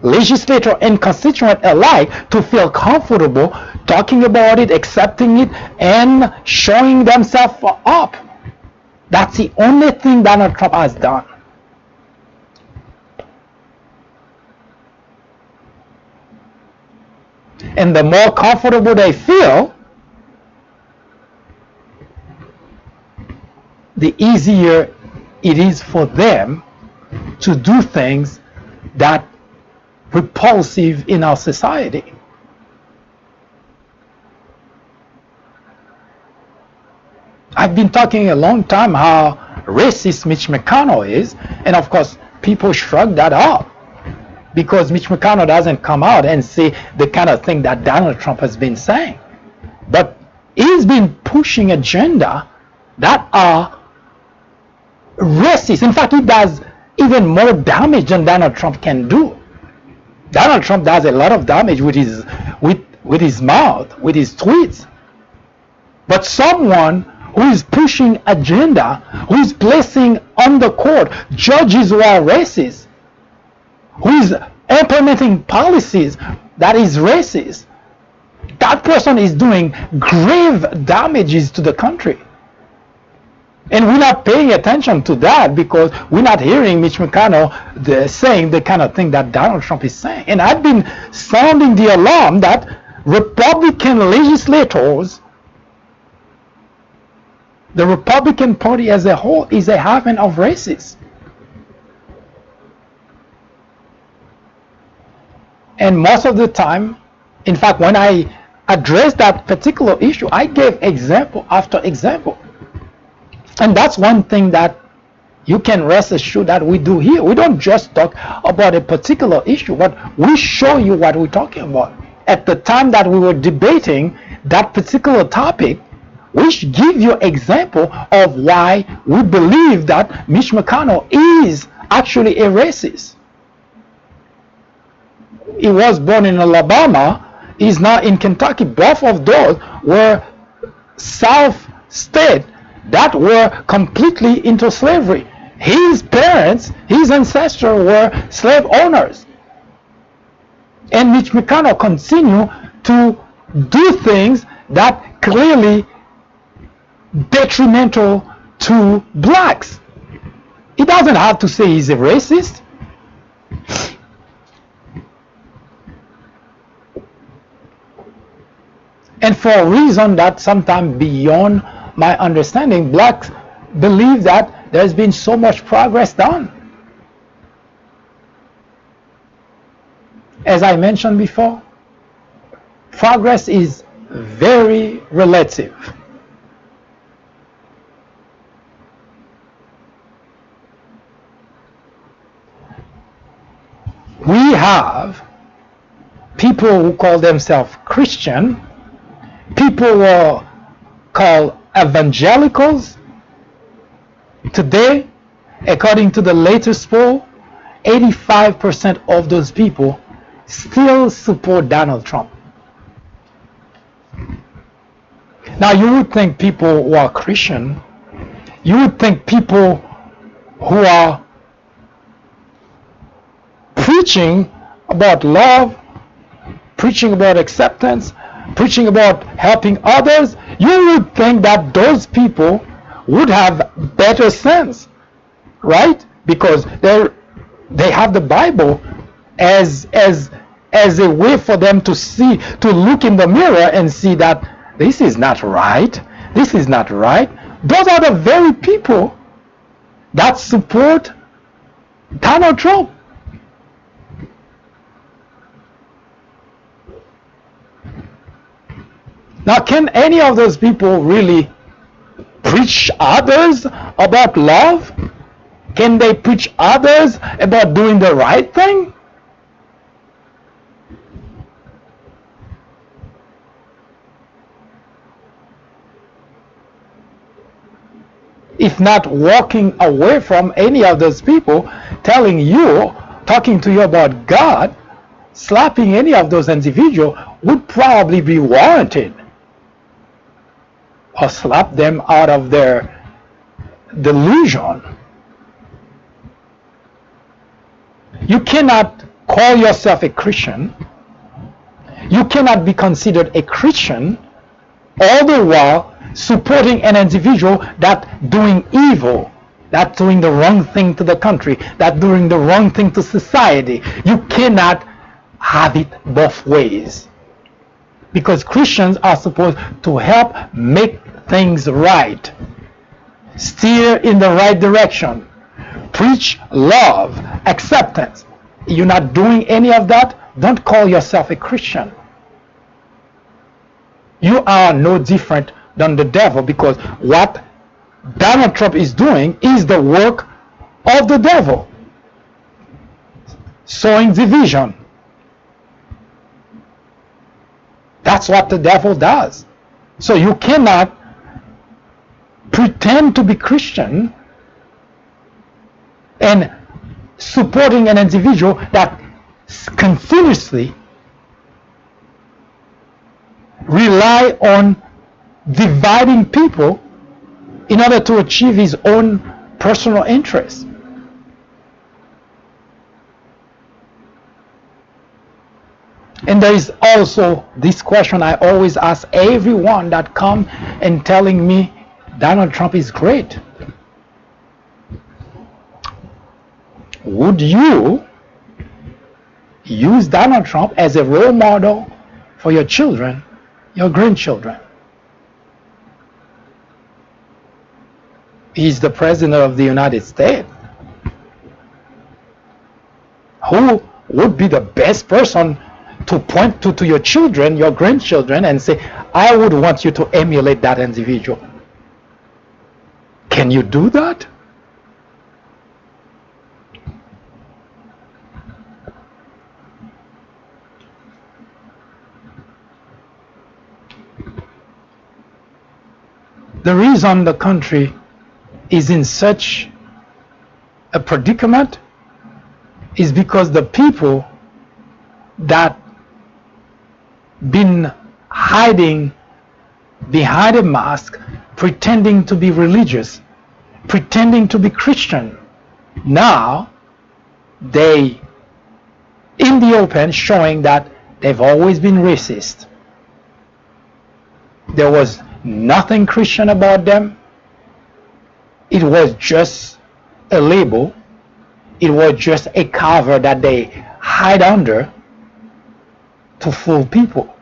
legislator and constituent alike, to feel comfortable talking about it, accepting it, and showing themselves up. That's the only thing Donald Trump has done. And the more comfortable they feel, the easier it is for them to do things that repulsive in our society. I've been talking a long time how racist Mitch McConnell is, and of course people shrug that off because Mitch McConnell doesn't come out and say the kind of thing that Donald Trump has been saying. But he's been pushing agenda that are racist. In fact, he does even more damage than Donald Trump can do. Donald Trump does a lot of damage with his mouth, with his tweets. But someone who is pushing agenda, who is placing on the court judges who are racist, who is implementing policies that is racist, that person is doing grave damages to the country. And we're not paying attention to that because we're not hearing Mitch McConnell saying the kind of thing that Donald Trump is saying. And I've been sounding the alarm that Republican legislators, the Republican Party as a whole, is a haven of racists. And most of the time, in fact, when I addressed that particular issue, I gave example after example. And that's one thing that you can rest assured that we do here. We don't just talk about a particular issue, but we show you what we're talking about. At the time that we were debating that particular topic, we should give you example of why we believe that Mitch McConnell is actually a racist. He was born in Alabama, he's now in Kentucky. Both of those were South states that were completely into slavery. His parents, his ancestors were slave owners. And Mitch McConnell continued to do things that clearly detrimental to blacks. He doesn't have to say he's a racist. And for a reason that sometimes beyond my understanding, blacks believe that there's been so much progress done. as I mentioned before, progress is very relative. We have people who call themselves Christian, people who are called evangelicals. Today, according to the latest poll, 85% of those people still support Donald Trump. Now, you would think people who are Christian, you would think people who are preaching about love, preaching about acceptance, preaching about helping others, you would think that those people would have better sense, right? Because they have the Bible as a way for them to see, to look in the mirror and see that this is not right. This is not right. Those are the very people that support Donald Trump. Now, can any of those people really preach others about love? Can they preach others about doing the right thing? If not walking away from any of those people, telling you, talking to you about God, slapping any of those individuals would probably be warranted. Or slap them out of their delusion. You cannot call yourself a Christian. You cannot be considered a Christian all the while supporting an individual that doing evil, that doing the wrong thing to the country, that doing the wrong thing to society. You cannot have it both ways. Because Christians are supposed to help make things right, steer in the right direction, preach love, acceptance. You're not doing any of that, don't call yourself a Christian. You are no different than the devil, because what Donald Trump is doing is the work of the devil, sowing division. That's what the devil does. So you cannot pretend to be Christian and supporting an individual that continuously rely on dividing people in order to achieve his own personal interests. And there is also this question I always ask everyone that come and telling me Donald Trump is great. Would you use Donald Trump as a role model for your children, your grandchildren? He's the President of the United States. Who would be the best person to point to your children, your grandchildren, and say, I would want you to emulate that individual? Can you do that? The reason the country is in such a predicament is because the people that been hiding behind a mask, pretending to be religious, pretending to be Christian, now they in the open showing that they've always been racist. There was nothing Christian about them. It was just a label. It was just a cover that they hide under to fool people.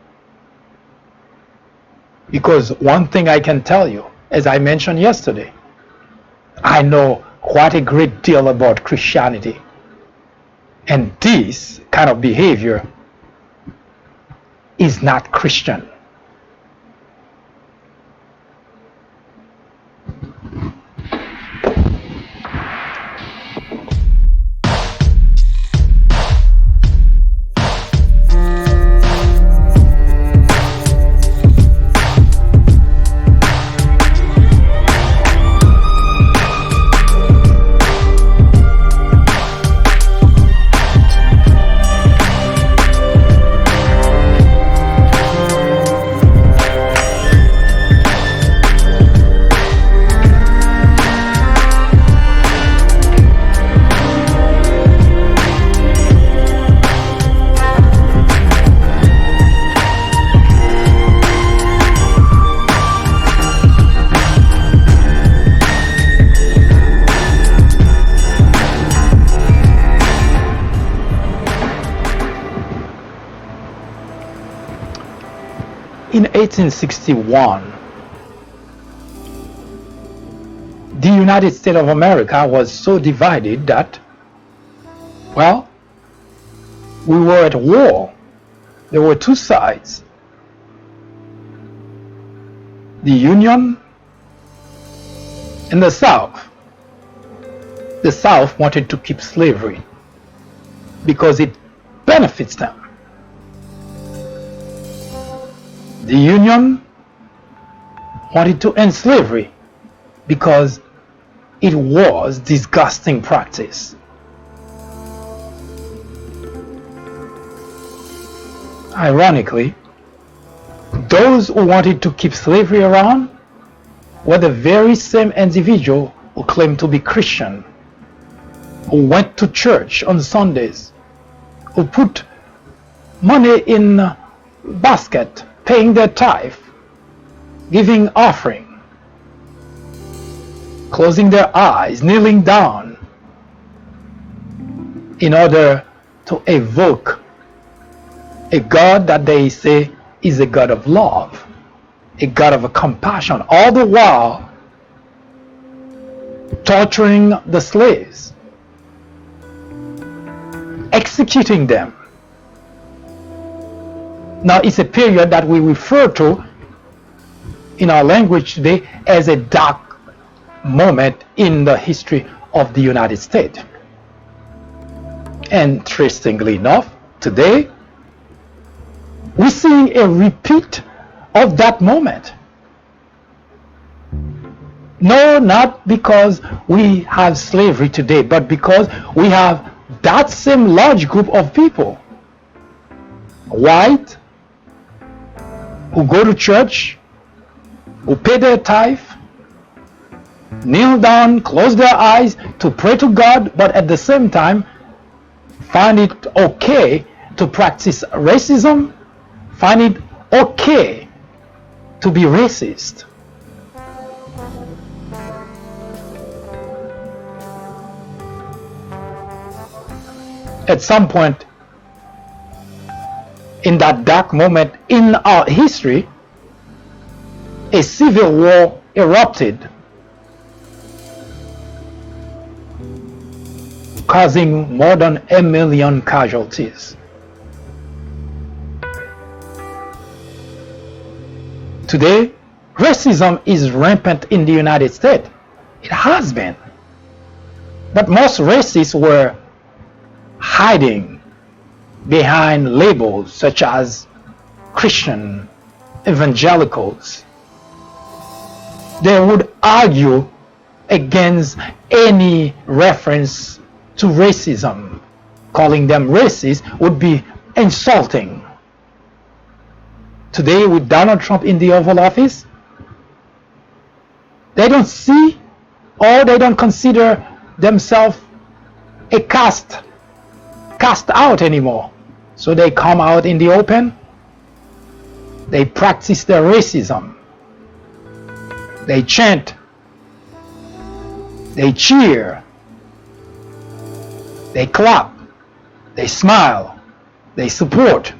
Because one thing I can tell you, as I mentioned yesterday, I know quite a great deal about Christianity. And this kind of behavior is not Christian. In 1861, the United States of America was so divided that, well, we were at war. There were two sides. The Union and the South. The South wanted to keep slavery because it benefits them. The Union wanted to end slavery because it was disgusting practice. Ironically, those who wanted to keep slavery around were the very same individuals who claimed to be Christian, who went to church on Sundays, who put money in a basket, paying their tithe, giving offering, closing their eyes, kneeling down in order to evoke a God that they say is a God of love, a God of compassion, all the while torturing the slaves, executing them. Now, it's a period that we refer to in our language today as a dark moment in the history of the United States. Interestingly enough, today we're seeing a repeat of that moment. No, not because we have slavery today, but because we have that same large group of people, white, who go to church, who pay their tithe, kneel down, close their eyes to pray to God, but at the same time find it okay to practice racism, find it okay to be racist. At some point in that dark moment in our history, a civil war erupted, causing more than 1 million casualties. Today, racism is rampant in the United States. It has been. But most racists were hiding behind labels such as Christian, evangelicals. They would argue against any reference to racism. Calling them racist would be insulting. Today, with Donald Trump in the Oval Office, they don't see or they don't consider themselves a cast out anymore. So they come out in the open, they practice their racism, they chant, they cheer, they clap, they smile, they support.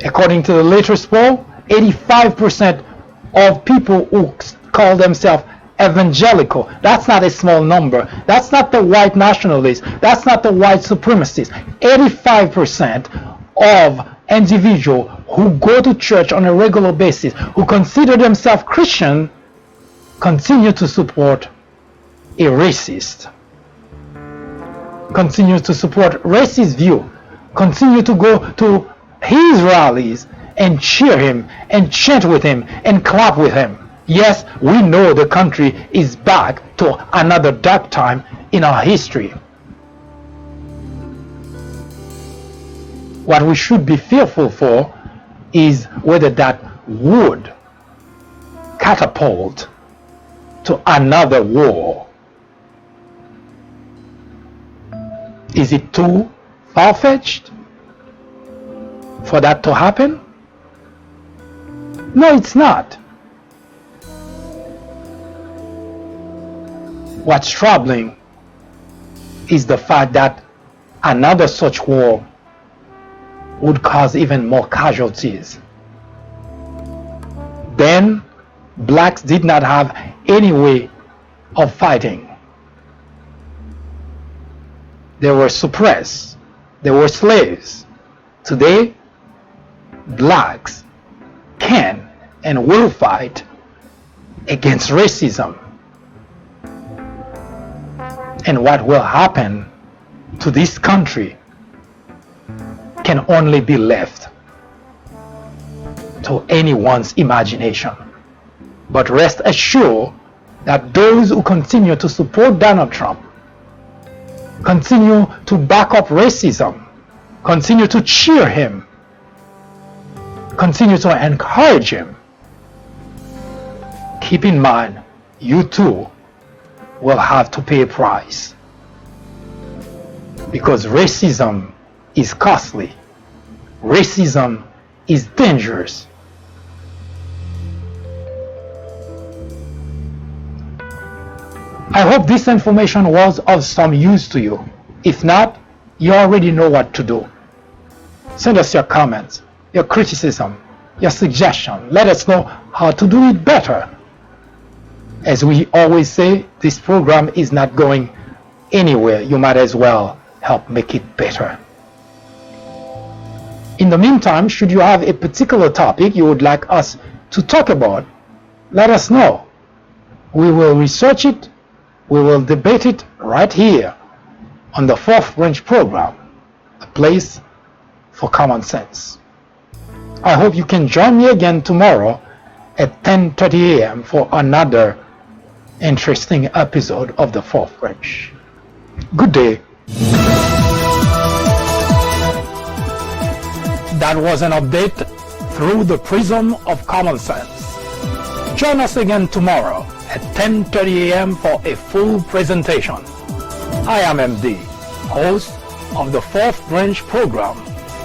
According to the latest poll, 85% of people who call themselves evangelical. That's not a small number. That's not the white nationalists. That's not the white supremacists. 85% of individuals who go to church on a regular basis, who consider themselves Christian, continue to support a racist, continue to support racist view, continue to go to his rallies and cheer him and chant with him and clap with him. Yes, we know the country is back to another dark time in our history. What we should be fearful for is whether that would catapult to another war. Is it too far-fetched for that to happen? No, it's not. What's troubling is the fact that another such war would cause even more casualties. Then, blacks did not have any way of fighting. They were suppressed. They were slaves. Today, blacks can and will fight against racism. And what will happen to this country can only be left to anyone's imagination. But rest assured that those who continue to support Donald Trump, continue to back up racism, continue to cheer him, continue to encourage him, keep in mind, you too will have to pay a price. Because racism is costly. Racism is dangerous. I hope this information was of some use to you. If not, you already know what to do. Send us your comments, your criticism, your suggestion. Let us know how to do it better. As we always say, this program is not going anywhere. You might as well help make it better. In the meantime, should you have a particular topic you would like us to talk about, let us know. We will research it. We will debate it right here on the Fourth Branch program, a place for common sense. I hope you can join me again tomorrow at 10:30 a.m. for another interesting episode of the Fourth Branch. Good day. That was an update through the prism of common sense. Join us again tomorrow at 10:30 a.m. for a full presentation. I am MD, host of the Fourth Branch program,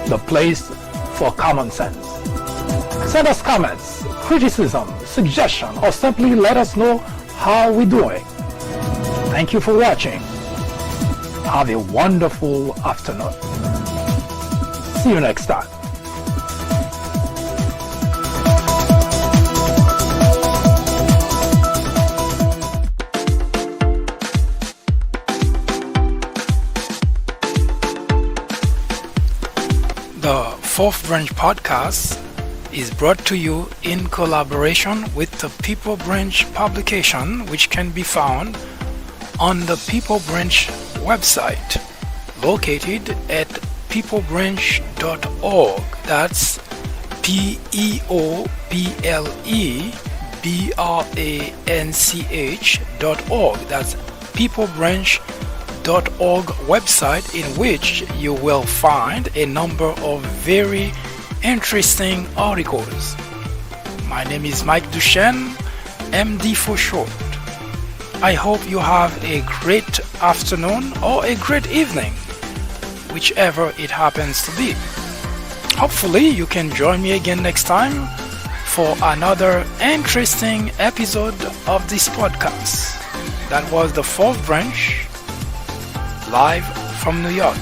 the place for common sense. Send us comments, criticism, suggestion, or simply let us know how we're doing. Thank you for watching. Have a wonderful afternoon. See you next time. The Fourth Branch podcast is brought to you in collaboration with the People Branch publication, which can be found on the People Branch website, located at peoplebranch.org. That's peoplebranch.org. That's peoplebranch.org website, in which you will find a number of very interesting articles. My name is Mike Duchesne, MD for short. I hope you have a great afternoon or a great evening, whichever it happens to be. Hopefully you can join me again next time for another interesting episode of this podcast. That was the Fourth Branch, live from New York.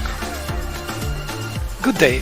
Good day.